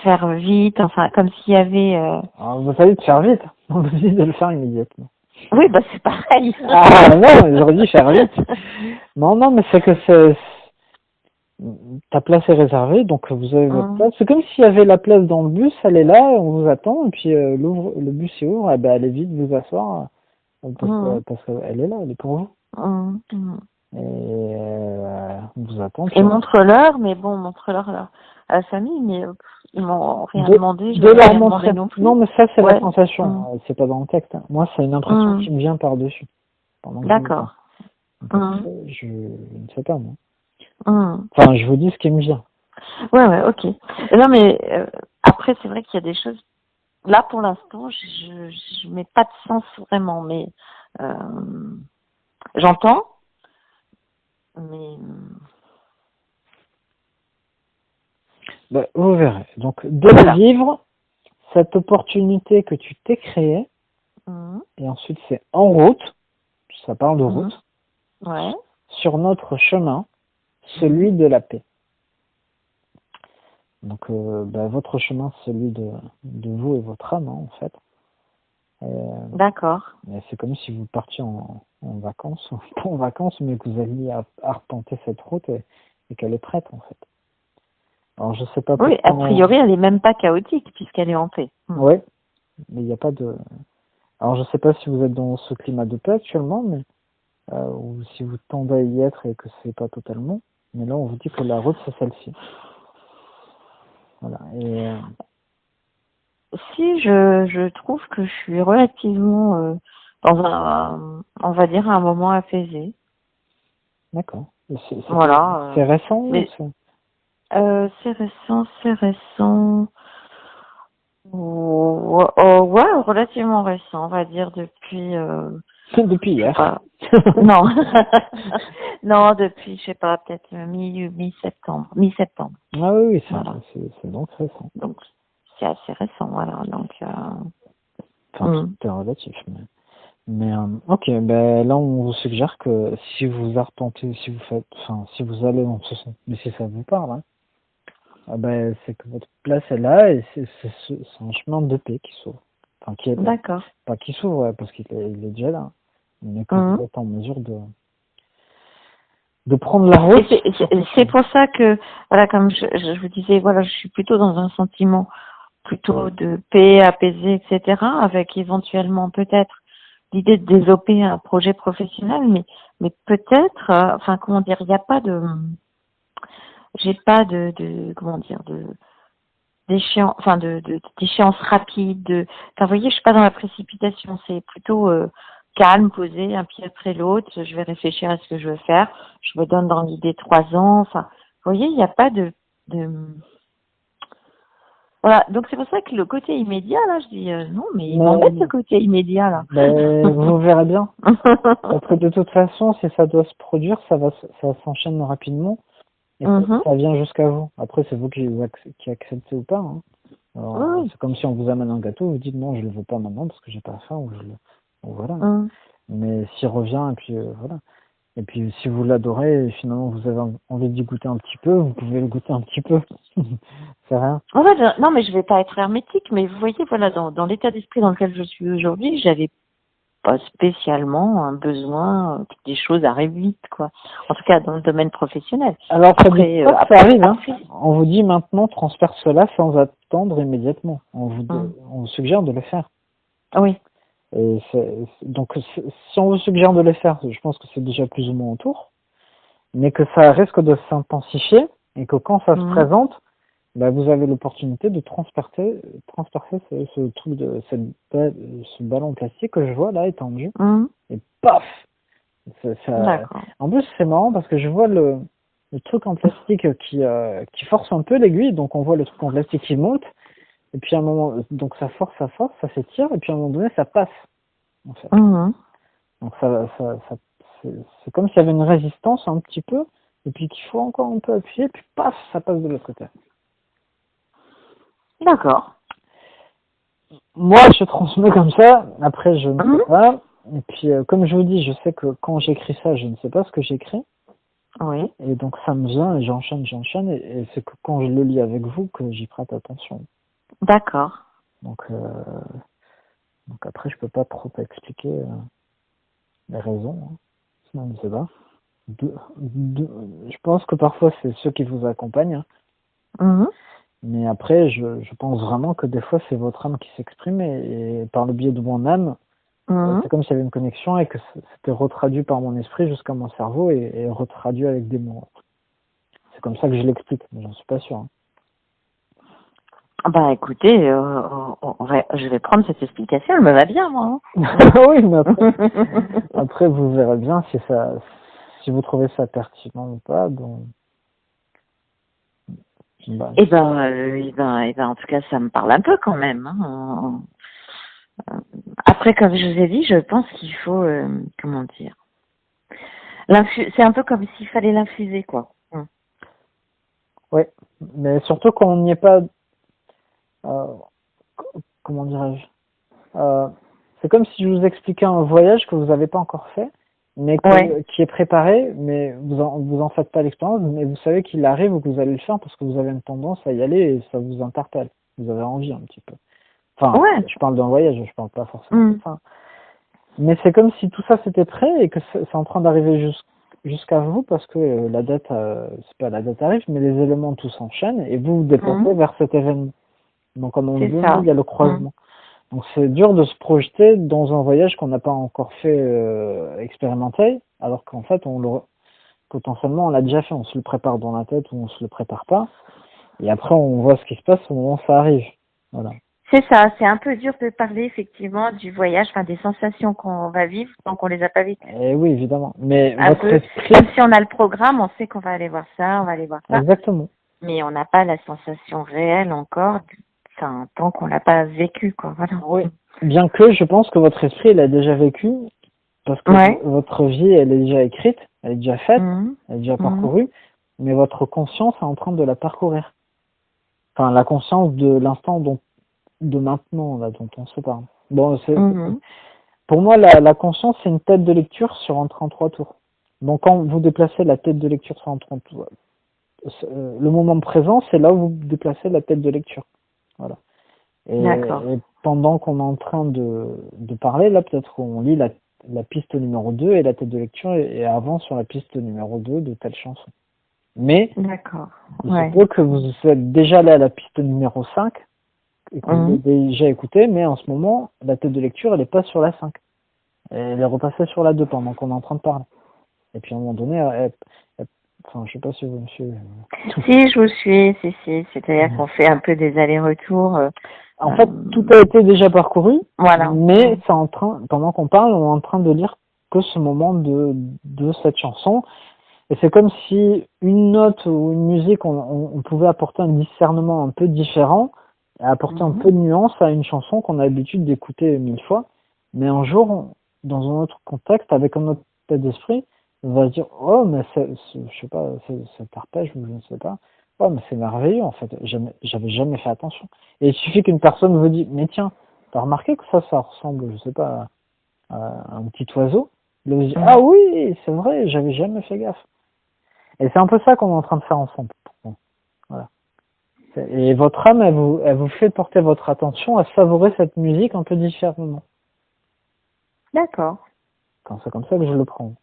Speaker 1: Faire vite, enfin, comme s'il y avait...
Speaker 2: Alors, vous savez de faire vite, on vous dit de le faire immédiatement.
Speaker 1: Oui, bah c'est pareil.
Speaker 2: Ah non, j'aurais dit faire vite. Non, mais c'est que ta place est réservée, donc vous avez votre place. C'est comme s'il y avait la place dans le bus, elle est là, on vous attend, et puis le bus il ouvre, et ben allez vite vous asseoir, parce qu'elle est là, elle est pour vous. Et on vous attend.
Speaker 1: Et montre-leur, mais bon, montre-leur à la famille, mais ils m'ont rien demandé, je
Speaker 2: de
Speaker 1: leur
Speaker 2: leur
Speaker 1: ai
Speaker 2: montrer.
Speaker 1: demandé non plus.
Speaker 2: Non, mais ça c'est la sensation, c'est pas dans le texte. Hein. Moi c'est une impression qui me vient par-dessus.
Speaker 1: D'accord.
Speaker 2: Je ne sais pas, moi. Enfin, je vous dis ce qui me vient.
Speaker 1: Ouais, ok. Non, mais après, c'est vrai qu'il y a des choses. Là, pour l'instant, je mets pas de sens vraiment, mais j'entends, mais.
Speaker 2: Ben, vous verrez. Donc, de vivre cette opportunité que tu t'es créée, et ensuite c'est en route, ça parle de route, sur notre chemin, celui de la paix. Donc, votre chemin, c'est celui de vous et votre âme, hein, en fait.
Speaker 1: D'accord.
Speaker 2: C'est comme si vous partiez en vacances, pas en vacances, mais que vous alliez arpenter cette route et qu'elle est prête, en fait. Alors, je sais pas
Speaker 1: pourquoi... Oui, a priori, elle est même pas chaotique, puisqu'elle est en paix.
Speaker 2: Oui, mais il n'y a pas de... Alors, je sais pas si vous êtes dans ce climat de paix actuellement, mais ou si vous tendez à y être et que c'est pas totalement. Mais là, on vous dit que la route, c'est celle-ci. Voilà. Et
Speaker 1: si je trouve que je suis relativement dans on va dire, un moment apaisé.
Speaker 2: D'accord.
Speaker 1: Voilà.
Speaker 2: C'est récent
Speaker 1: mais, c'est récent. Ouais, relativement récent, on va dire depuis.
Speaker 2: Depuis hier.
Speaker 1: Non, non, depuis, je sais pas, peut-être mi-septembre.
Speaker 2: Ah oui, c'est donc récent.
Speaker 1: Donc c'est assez récent, voilà. Donc
Speaker 2: Enfin, tout est relatif. Mais ok, ben là on vous suggère que si vous arpentez, si vous faites, enfin si vous allez dans ce sens, mais si ça vous parle, hein, ah ben c'est que votre place est là et c'est un chemin de paix qui s'ouvre. Enfin qui est là.
Speaker 1: D'accord.
Speaker 2: Pas qui s'ouvre, ouais, parce qu'il est déjà là. Mais que vous êtes en mesure de prendre la route.
Speaker 1: C'est pour ça que, voilà, comme je vous disais, voilà, je suis plutôt dans un sentiment plutôt de paix, apaisé, etc., avec éventuellement peut-être l'idée de développer un projet professionnel, mais peut-être, enfin, comment dire, il n'y a pas j'ai pas comment dire, d'échéance, enfin, d'échéance rapide, enfin, vous voyez, je suis pas dans la précipitation, c'est plutôt, calme, posé, un pied après l'autre, je vais réfléchir à ce que je veux faire, je me donne dans l'idée 3 ans, enfin, vous voyez, il n'y a pas voilà, donc c'est pour ça que le côté immédiat, là, je dis non, mais il m'embête ce côté immédiat, là.
Speaker 2: Vous verrez bien. Après, de toute façon, si ça doit se produire, ça s'enchaîne rapidement et ça vient jusqu'à vous. Après, c'est vous qui acceptez ou pas. Hein. Alors, c'est comme si on vous amène un gâteau, vous dites non, je le veux pas maintenant parce que j'ai pas faim ou voilà. Mais s'il revient et puis voilà. Et puis si vous l'adorez et finalement vous avez envie d'y goûter un petit peu, vous pouvez le goûter un petit peu. C'est rien.
Speaker 1: En fait, non, mais je vais pas être hermétique, mais vous voyez, voilà, dans l'état d'esprit dans lequel je suis aujourd'hui, j'avais pas spécialement un besoin que des choses arrivent vite, quoi. En tout cas, dans le domaine professionnel.
Speaker 2: Alors, ça arrive, hein. On vous dit maintenant, transfère cela sans attendre immédiatement. On vous suggère de le faire.
Speaker 1: Oui.
Speaker 2: Et donc, si on vous suggère de le faire, je pense que c'est déjà plus ou moins autour, mais que ça risque de s'intensifier et que quand ça se présente, bah, vous avez l'opportunité de transpercer ce truc ce ballon plastique que je vois là étendu et paf. En plus, c'est marrant parce que je vois le truc en plastique qui force un peu l'aiguille, donc on voit le truc en plastique qui monte. Et puis à un moment, donc ça force, ça s'étire, et puis à un moment donné, ça passe, en fait. Donc c'est comme s'il y avait une résistance un petit peu, et puis qu'il faut encore un peu appuyer, puis paf, ça passe de l'autre côté.
Speaker 1: D'accord.
Speaker 2: Moi, je transmets comme ça, après je ne sais pas, et puis comme je vous dis, je sais que quand j'écris ça, je ne sais pas ce que j'écris.
Speaker 1: Oui.
Speaker 2: Et donc ça me vient, et j'enchaîne, et c'est que quand je le lis avec vous que j'y prête attention.
Speaker 1: D'accord.
Speaker 2: Donc après, je peux pas trop expliquer les raisons. Hein. Je ne sais pas. Je pense que parfois, c'est ceux qui vous accompagnent. Hein. Mais après, je pense vraiment que des fois, c'est votre âme qui s'exprime et par le biais de mon âme, c'est comme s'il y avait une connexion et que c'était retraduit par mon esprit jusqu'à mon cerveau et retraduit avec des mots. C'est comme ça que je l'explique, mais j'en suis pas sûr. Hein.
Speaker 1: Bah écoutez, je vais prendre cette explication, elle me va bien, moi.
Speaker 2: Oui, mais après vous verrez bien si vous trouvez ça pertinent ou pas. Donc, bah.
Speaker 1: Eh ben, en tout cas, ça me parle un peu quand même. Hein. Après, comme je vous ai dit, je pense qu'il faut, comment dire, c'est un peu comme s'il fallait l'infuser, quoi.
Speaker 2: Oui, mais surtout quand on n'y est pas, comment dirais-je, c'est comme si je vous expliquais un voyage que vous n'avez pas encore fait, mais qui est préparé, mais vous en faites pas l'expérience, mais vous savez qu'il arrive ou que vous allez le faire parce que vous avez une tendance à y aller et ça vous interpelle. Vous avez envie un petit peu. Enfin, je parle d'un voyage, je parle pas forcément de ça. Mais c'est comme si tout ça c'était prêt et que c'est en train d'arriver jusqu'à vous parce que la date, c'est pas la date arrive, mais les éléments tout s'enchaînent et vous vous déplacez vers cet événement. Donc comme on dit, il y a le croisement. Donc c'est dur de se projeter dans un voyage qu'on n'a pas encore fait expérimenter, alors qu'en fait potentiellement on l'a déjà fait, on se le prépare dans la tête ou on se le prépare pas, et après on voit ce qui se passe au moment où ça arrive. Voilà.
Speaker 1: C'est ça, c'est un peu dur de parler effectivement du voyage, enfin des sensations qu'on va vivre tant qu'on les a pas vécues.
Speaker 2: Et oui, évidemment. Mais
Speaker 1: votre esprit... Comme si on a le programme, on sait qu'on va aller voir ça, on va aller voir ça.
Speaker 2: Exactement.
Speaker 1: Mais on n'a pas la sensation réelle encore, enfin, tant qu'on l'a pas vécu, quoi. Voilà.
Speaker 2: Oui. Bien que je pense que votre esprit il a déjà vécu, parce que votre vie elle est déjà écrite, elle est déjà faite, elle est déjà parcourue, mais votre conscience est en train de la parcourir. Enfin, la conscience de l'instant de maintenant là dont on se parle. Bon,
Speaker 1: Mhm.
Speaker 2: pour moi, la conscience, c'est une tête de lecture sur un 33 tours. Donc, quand vous déplacez la tête de lecture sur un 33 tours, le moment présent, c'est là où vous déplacez la tête de lecture. Voilà.
Speaker 1: D'accord.
Speaker 2: Et pendant qu'on est en train de parler, là, peut-être on lit la piste numéro 2 et la tête de lecture et avance sur la piste numéro 2 de telle chanson. Mais,
Speaker 1: D'accord.
Speaker 2: il se
Speaker 1: Ouais.
Speaker 2: peut que vous êtes déjà allé à la piste numéro 5 et que vous
Speaker 1: Mhm.
Speaker 2: avez déjà écouté, mais en ce moment, la tête de lecture, elle est pas sur la 5. Elle est repassée sur la 2 pendant qu'on est en train de parler. Et puis à un moment donné, enfin, je sais pas si vous me suivez.
Speaker 1: Si, je vous suis, si. C'est-à-dire qu'on fait un peu des allers-retours.
Speaker 2: En fait, tout a été déjà parcouru,
Speaker 1: Voilà.
Speaker 2: mais c'est pendant qu'on parle, on est en train de lire que ce moment de cette chanson. Et c'est comme si une note ou une musique, on pouvait apporter un discernement un peu différent, et apporter un peu de nuance à une chanson qu'on a l'habitude d'écouter 1000 fois. Mais un jour, dans un autre contexte, avec un autre état d'esprit, on va se dire, oh, mais je sais pas, cet arpège, ou je ne sais pas. Oh, mais c'est merveilleux, en fait. J'avais jamais fait attention. Et il suffit qu'une personne vous dise, mais tiens, t'as remarqué que ça ressemble, je sais pas, à un petit oiseau? Là, vous dites, ah oui, c'est vrai, j'avais jamais fait gaffe. Et c'est un peu ça qu'on est en train de faire ensemble. Voilà. Et votre âme, elle vous fait porter votre attention à savourer cette musique un peu différemment.
Speaker 1: D'accord.
Speaker 2: Enfin, c'est comme ça que je le prends.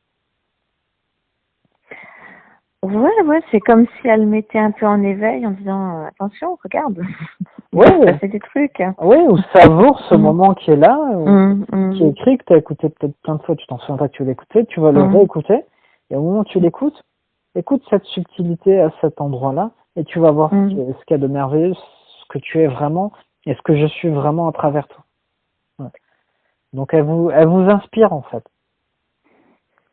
Speaker 1: Ouais, c'est comme si elle mettait un peu en éveil en disant attention, regarde, il
Speaker 2: Oui,
Speaker 1: va se passer des trucs.
Speaker 2: oui, ou savoure ce moment qui est là, qui est
Speaker 1: Mm.
Speaker 2: écrit, que tu as écouté peut-être plein de fois, tu t'en souviens pas que tu l'as écouté, tu vas le réécouter, et au moment où tu l'écoutes, écoute cette subtilité à cet endroit-là, et tu vas voir ce qu'il y a de merveilleux, ce que tu es vraiment, et ce que je suis vraiment à travers toi. Ouais. Donc elle vous inspire en fait.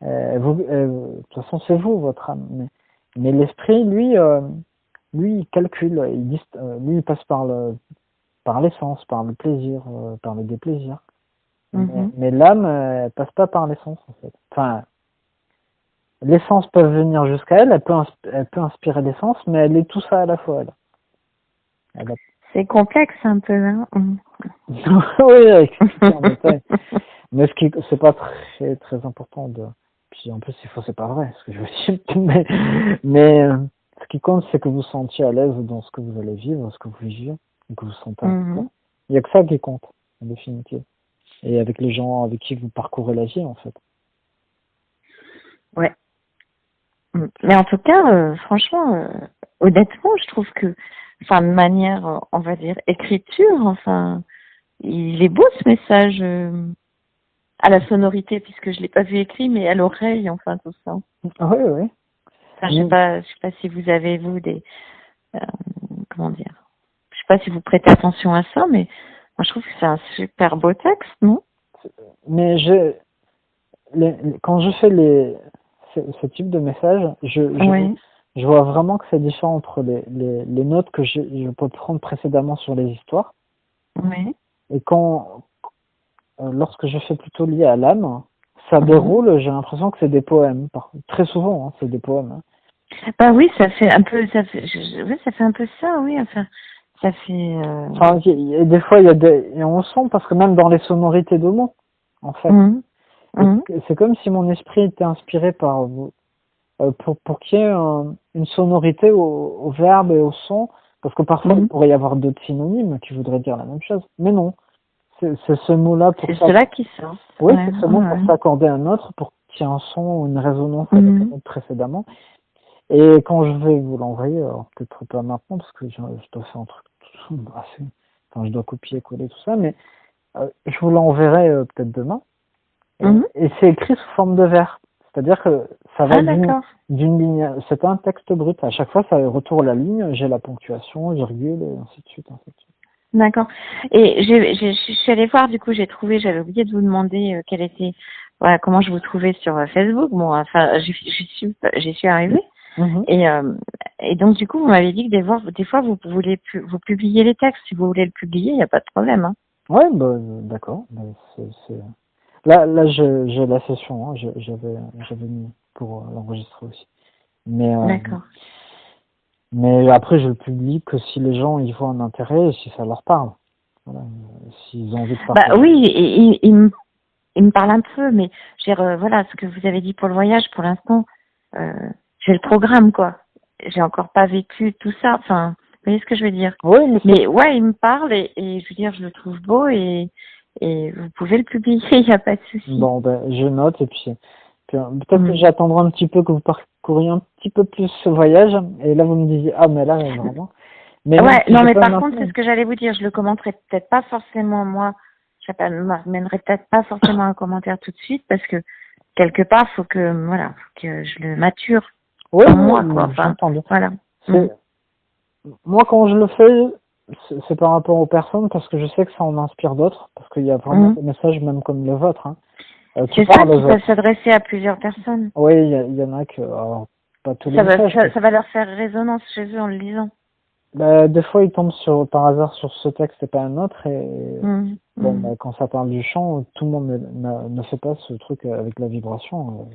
Speaker 2: De toute façon, c'est vous, votre âme. Mais l'esprit, lui, il calcule. Lui, il passe par l'essence, par le plaisir, par le déplaisir. Mais l'âme, elle passe pas par l'essence, en fait. Enfin, l'essence peut venir jusqu'à elle, elle peut inspirer l'essence, mais elle est tout ça à la fois, elle.
Speaker 1: C'est complexe un peu, hein.
Speaker 2: Oui, expliquer en détail. Mais c'est pas très, très important de. Puis en plus, c'est pas vrai, ce que je veux dire. Mais ce qui compte, c'est que vous sentiez à l'aise dans ce que vous allez vivre, ce que vous vivez, et que vous sentez. Il y a que ça qui compte, en définitive. Et avec les gens avec qui vous parcourez la vie, en fait.
Speaker 1: Ouais. Mais en tout cas, franchement, honnêtement, je trouve que, enfin, de manière, on va dire, écriture, enfin, il est beau ce message à la sonorité, puisque je l'ai pas vu écrit, mais à l'oreille, enfin, tout ça.
Speaker 2: Oui, oui.
Speaker 1: Enfin, je sais pas si vous avez, vous, des, comment dire, je sais pas si vous prêtez attention à ça, mais moi, je trouve que c'est un super beau texte, non?
Speaker 2: Mais quand je fais ce type de message, je vois vraiment que c'est différent entre les notes que je peux prendre précédemment sur les histoires.
Speaker 1: Oui.
Speaker 2: Et lorsque je fais plutôt lié à l'âme, ça déroule, j'ai l'impression que c'est des poèmes. Très souvent, c'est des poèmes.
Speaker 1: Bah oui, ça fait un peu, ça fait un peu ça, oui, enfin, ça fait.
Speaker 2: Enfin, des fois, et on le sent parce que même dans les sonorités de mots, en fait. C'est comme si mon esprit était inspiré par vous, pour qu'il y ait une sonorité au verbe et au son, parce que parfois il pourrait y avoir d'autres synonymes qui voudraient dire la même chose. Mais non, c'est ce mot-là pour
Speaker 1: c'est cela qui sort.
Speaker 2: Oui, c'est ce mot pour s'accorder à un autre, pour qu'il y ait un son ou une résonance avec un autre précédemment. Et quand je vais vous l'envoyer, peut-être pas maintenant, parce que je dois faire un truc assez... Enfin, je dois copier-coller tout ça, mais je vous l'enverrai peut-être demain. Et c'est écrit sous forme de vers. C'est-à-dire que ça va d'une ligne... C'est un texte brut. À chaque fois, ça retourne la ligne, j'ai la ponctuation, virgule, et ainsi de suite, ainsi de suite.
Speaker 1: D'accord. Et je suis allée voir, du coup, j'avais oublié de vous demander quel était, voilà, comment je vous trouvais sur Facebook. Bon, enfin, j'y suis arrivée. Et donc, du coup, vous m'avez dit que des fois, vous publiez les textes. Si vous voulez le publier, il n'y a pas de problème, hein.
Speaker 2: Ouais, bah, d'accord. Là, j'ai la session, hein, j'avais mis pour l'enregistrer aussi.
Speaker 1: D'accord.
Speaker 2: Mais après, je le publie que si les gens y voient un intérêt et si ça leur parle. Voilà. s'ils ont envie de
Speaker 1: Bah
Speaker 2: partager.
Speaker 1: oui, il me parle un peu, mais je veux dire, voilà, ce que vous avez dit pour le voyage, pour l'instant, j'ai le programme, quoi. J'ai encore pas vécu tout ça. Enfin, vous voyez ce que je veux dire?
Speaker 2: Oui,
Speaker 1: Mais ouais, il me parle et je veux dire, je le trouve beau et vous pouvez le publier, il n'y a pas de souci.
Speaker 2: bon, ben, je note et puis peut-être que j'attendrai un petit peu que vous parcouriez un petit peu plus ce voyage et là vous me disiez ah mais là vraiment. Mais même
Speaker 1: Ouais,
Speaker 2: si
Speaker 1: non,
Speaker 2: j'ai
Speaker 1: mais
Speaker 2: pas
Speaker 1: par contre,
Speaker 2: maintenant.
Speaker 1: c'est ce que j'allais vous dire. Je le commenterai peut-être pas forcément, moi. Je sais pas, m'amènerai peut-être pas forcément un commentaire tout de suite parce que quelque part, faut que je le mature
Speaker 2: Oui,
Speaker 1: en moi,
Speaker 2: oui,
Speaker 1: quoi. Enfin,
Speaker 2: j'entends bien.
Speaker 1: voilà.
Speaker 2: Moi quand je le fais, c'est par rapport aux personnes parce que je sais que ça en inspire d'autres parce qu'il y a vraiment des messages même comme le vôtre qui
Speaker 1: C'est ça,
Speaker 2: parlent
Speaker 1: qui
Speaker 2: aux
Speaker 1: peuvent
Speaker 2: autres.
Speaker 1: s'adresser à plusieurs personnes.
Speaker 2: Oui, il y en a que alors, pas tous les messages.
Speaker 1: Ça va leur faire résonance chez eux en le lisant.
Speaker 2: Bah, des fois, ils tombent par hasard sur ce texte et pas un autre. Et bon, bah, quand ça parle du chant, tout le monde ne fait pas ce truc avec la vibration.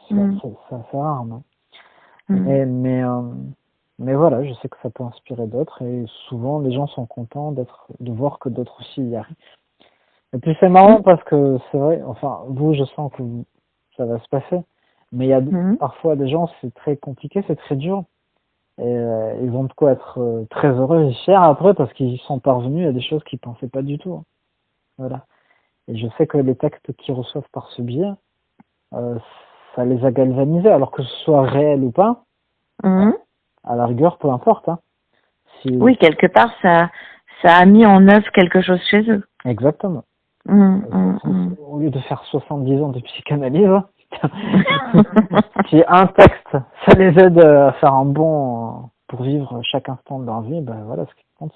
Speaker 2: C'est assez rare. Non mais voilà, je sais que ça peut inspirer d'autres. Et souvent, les gens sont contents de voir que d'autres aussi y arrivent. Et puis, c'est marrant parce que c'est vrai, enfin, vous, je sens que ça va se passer. Mais il y a parfois des gens, c'est très compliqué, c'est très dur. Et ils vont de quoi être très heureux et fiers après parce qu'ils sont parvenus à des choses qu'ils pensaient pas du tout. Voilà. Et je sais que les textes qu'ils reçoivent par ce biais, ça les a galvanisés, alors que ce soit réel ou pas, à la rigueur, peu importe.
Speaker 1: Oui, quelque part, ça a mis en œuvre quelque chose chez eux.
Speaker 2: Exactement. Au lieu de faire 70 ans de psychanalyse, si un texte, ça les aide à faire un bond pour vivre chaque instant de leur vie, ben voilà, ce qui compte,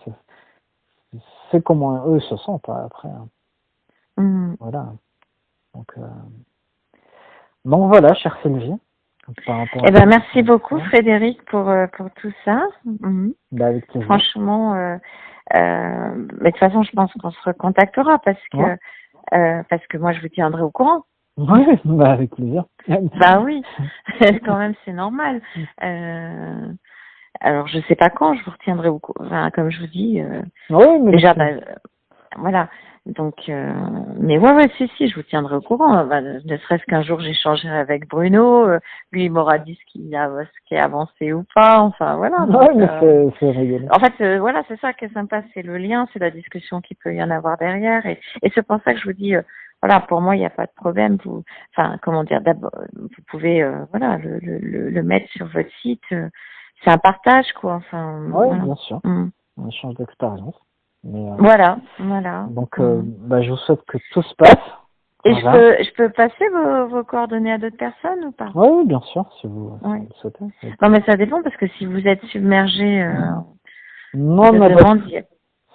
Speaker 2: c'est comment eux se sentent après. Voilà. Donc voilà, chère Sylvie.
Speaker 1: Eh ben, merci beaucoup, Frédéric, pour tout ça.
Speaker 2: Bah, avec plaisir.
Speaker 1: Franchement, mais de toute façon, je pense qu'on se recontactera parce que moi, je vous tiendrai au courant.
Speaker 2: Oui, bah, avec plaisir.
Speaker 1: Bah oui, quand même, c'est normal. Alors, je sais pas quand, je vous retiendrai au courant. Enfin, comme je vous dis,
Speaker 2: oui, mais
Speaker 1: déjà, voilà. Donc, mais ouais, si, je vous tiendrai au courant. Ne serait-ce qu'un jour, j'échangerai avec Bruno. Lui, il m'aura dit ce qui est avancé ou pas. Enfin, voilà.
Speaker 2: Oui, mais c'est rigolo.
Speaker 1: En fait, voilà, c'est ça qui est sympa, c'est le lien, c'est la discussion qu'il peut y en avoir derrière. Et c'est pour ça que je vous dis, voilà, pour moi, il n'y a pas de problème. Enfin, comment dire, d'abord, vous pouvez, voilà, le mettre sur votre site. C'est un partage, quoi. Enfin,
Speaker 2: oui,
Speaker 1: voilà.
Speaker 2: bien sûr. Un échange d'expérience.
Speaker 1: Voilà.
Speaker 2: Donc, je vous souhaite que tout se passe.
Speaker 1: Et je peux passer vos coordonnées à d'autres personnes ou pas?
Speaker 2: Oui, bien sûr, si vous le souhaitez.
Speaker 1: Non, mais ça dépend parce que si vous êtes submergé,
Speaker 2: non, mais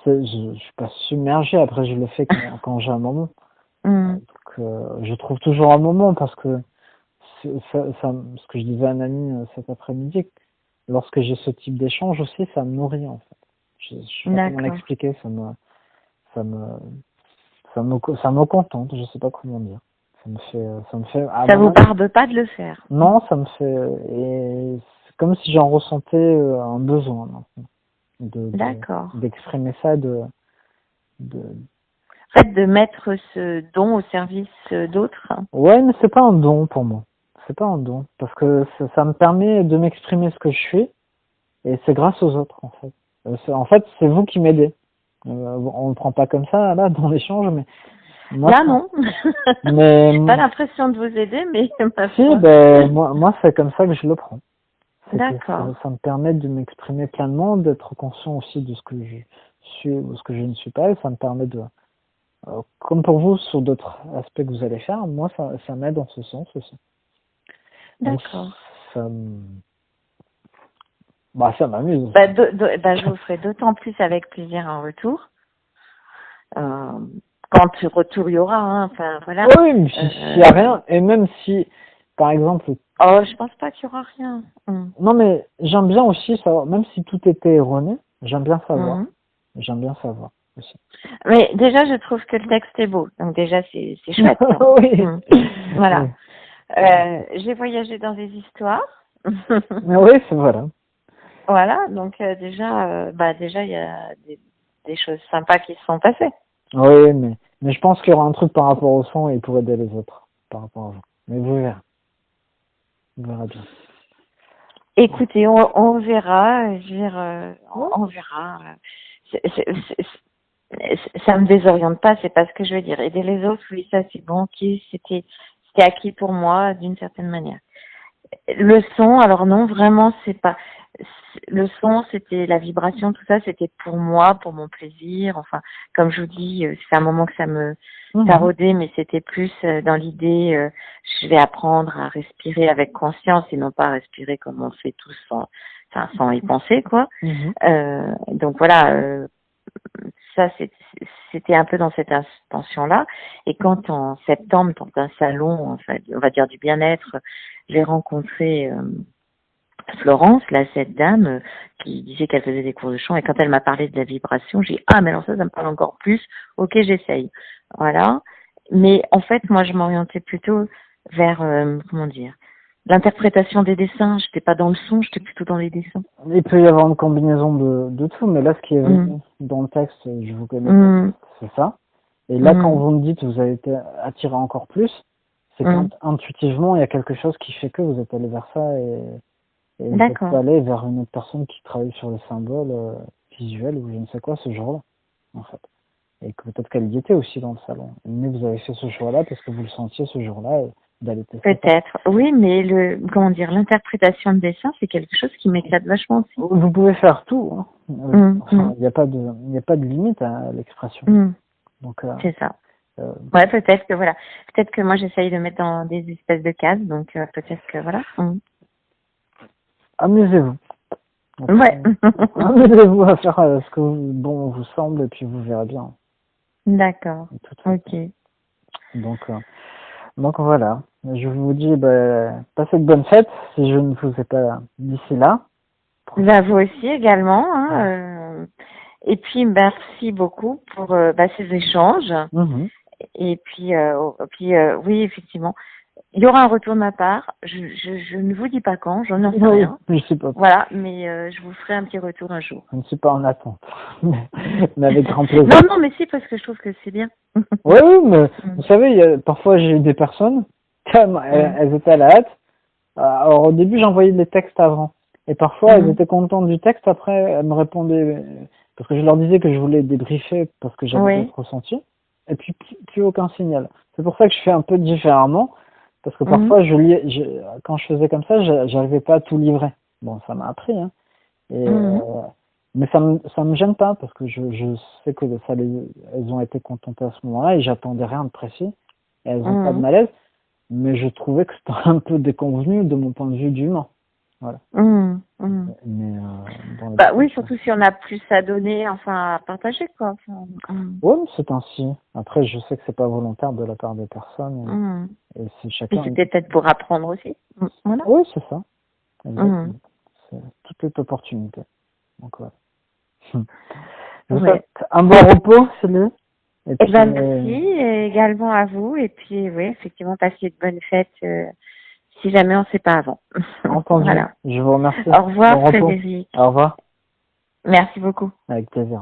Speaker 2: je suis pas submergé. Après, je le fais quand j'ai un moment. Donc, je trouve toujours un moment parce que ce que je disais à un ami cet après-midi, lorsque j'ai ce type d'échange aussi, ça me nourrit en fait. Je sais pas comment l'expliquer, ça me contente, je sais pas comment dire.
Speaker 1: Ça vous barbe pas de le faire?
Speaker 2: Non, ça me fait, et c'est comme si j'en ressentais un besoin maintenant, d'exprimer ça,
Speaker 1: en fait, de mettre ce don au service d'autres.
Speaker 2: Ouais, mais c'est pas un don pour moi. C'est pas un don parce que ça me permet de m'exprimer ce que je suis et c'est grâce aux autres en fait. En fait, c'est vous qui m'aidez. On le prend pas comme ça là dans l'échange, mais moi,
Speaker 1: là non.
Speaker 2: Mais
Speaker 1: j'ai pas l'impression de vous aider, mais
Speaker 2: si, moi c'est comme ça que je le prends.
Speaker 1: D'accord.
Speaker 2: Ça me permet de m'exprimer pleinement, d'être conscient aussi de ce que je suis ou ce que je ne suis pas, et ça me permet de, comme pour vous sur d'autres aspects que vous allez faire, moi ça m'aide en ce sens aussi.
Speaker 1: D'accord.
Speaker 2: Ça m'amuse.
Speaker 1: Je vous ferai d'autant plus avec plaisir un retour. Quand retour il y aura, enfin voilà.
Speaker 2: Oui, mais s'il n'y a rien, et même si, par exemple...
Speaker 1: Oh, je pense pas qu'il y aura rien.
Speaker 2: Non, mais j'aime bien aussi savoir, même si tout était erroné, j'aime bien savoir. J'aime bien savoir aussi.
Speaker 1: Mais déjà, je trouve que le texte est beau, donc déjà c'est chouette.
Speaker 2: Oui.
Speaker 1: Voilà. J'ai voyagé dans des histoires.
Speaker 2: Oui, c'est voilà.
Speaker 1: Voilà, donc déjà il y a des choses sympas qui se sont passées.
Speaker 2: Oui, mais je pense qu'il y aura un truc par rapport au son et pour aider les autres par rapport à vous. Mais vous verrez. Vous verrez bien.
Speaker 1: Écoutez, on verra, je veux dire, on verra. C'est- c'est- c'est- Ça me désoriente pas, c'est pas ce que je veux dire. Aider les autres, oui, ça c'est bon, ok, c'était acquis pour moi d'une certaine manière. Le son, alors non, vraiment, c'est pas. Le son, c'était la vibration, tout ça, c'était pour moi, pour mon plaisir. Enfin, comme je vous dis, c'est un moment que ça me taraudait, mais c'était plus dans l'idée, je vais apprendre à respirer avec conscience et non pas à respirer comme on fait tous sans y penser, quoi. Donc voilà, ça, c'était un peu dans cette intention-là. Et quand en septembre, dans un salon, enfin, on va dire du bien-être, j'ai rencontré Florence, là, cette dame qui disait qu'elle faisait des cours de chant. Et quand elle m'a parlé de la vibration, j'ai dit, ah, mais alors ça me parle encore plus. Ok, j'essaye. Voilà. Mais en fait, moi, je m'orientais plutôt vers, comment dire, l'interprétation des dessins. J'étais pas dans le son, j'étais plutôt dans les dessins.
Speaker 2: Il peut y avoir une combinaison de tout, mais là, ce qui est dans le texte, je vous connais, c'est ça. Et là, quand vous me dites que vous avez été attiré encore plus, c'est qu'intuitivement, il y a quelque chose qui fait que vous êtes allé vers ça et vous êtes allé vers une autre personne qui travaille sur les symboles visuels ou je ne sais quoi ce jour-là, en fait. Et que peut-être qu'elle y était aussi dans le salon. Mais vous avez fait ce choix-là parce que vous le sentiez ce jour-là et d'aller tester.
Speaker 1: Peut-être, oui, mais l'interprétation de dessin, c'est quelque chose qui m'éclate vachement aussi.
Speaker 2: Vous pouvez faire tout, hein. Enfin, il n'y a pas de limite à l'expression. Donc,
Speaker 1: c'est ça. Ouais, peut-être que voilà. Peut-être que moi j'essaye de mettre dans des espèces de cases, donc peut-être que voilà.
Speaker 2: Amusez-vous.
Speaker 1: Ouais.
Speaker 2: Amusez-vous à faire ce que bon vous semble et puis vous verrez bien.
Speaker 1: D'accord. Ok.
Speaker 2: Donc voilà. Je vous dis, passez de bonnes fêtes si je ne vous ai pas d'ici là.
Speaker 1: Bah, vous aussi également. Hein, et puis merci beaucoup pour ces échanges. Et puis, oui, effectivement, il y aura un retour de ma part. Je ne vous dis pas quand, j'en sais rien.
Speaker 2: Je sais pas.
Speaker 1: Voilà, mais je vous ferai un petit retour un jour.
Speaker 2: Je ne suis pas en attente, mais avec grand plaisir.
Speaker 1: Non, mais si, parce que je trouve que c'est bien.
Speaker 2: Oui, mais vous savez, parfois j'ai eu des personnes, comme elles étaient à la hâte. Alors au début j'envoyais des textes avant, et parfois elles étaient contentes du texte, après elles me répondaient, parce que je leur disais que je voulais débriefer parce que j'avais d'autres ressentis, et puis plus aucun signal. C'est pour ça que je fais un peu différemment, parce que parfois quand je faisais comme ça, j'arrivais pas à tout livrer. Bon, ça m'a appris, hein. Mais ça me gêne pas, parce que je sais que elles ont été contentes à ce moment-là, et j'attendais rien de précis, et elles ont pas de malaise. Mais je trouvais que c'était un peu déconvenu de mon point de vue d'humain. Voilà. Mais,
Speaker 1: oui, surtout si on a plus à donner, enfin à partager, quoi.
Speaker 2: Oui, c'est ainsi. Après, je sais que c'est pas volontaire de la part des personnes. Et c'est chacun.
Speaker 1: Et c'était peut-être pour apprendre aussi. Voilà.
Speaker 2: Oui, c'est ça. Exactement. C'est toute cette opportunité. Donc voilà. Je vous souhaite un bon repos, Sylvie.
Speaker 1: Et puis, merci, et également à vous. Et puis, oui, effectivement, passez de bonnes fêtes si jamais on ne sait pas avant.
Speaker 2: Entendu. Voilà. Je vous remercie.
Speaker 1: Au revoir, Frédéric.
Speaker 2: Au revoir.
Speaker 1: Merci beaucoup.
Speaker 2: Avec plaisir.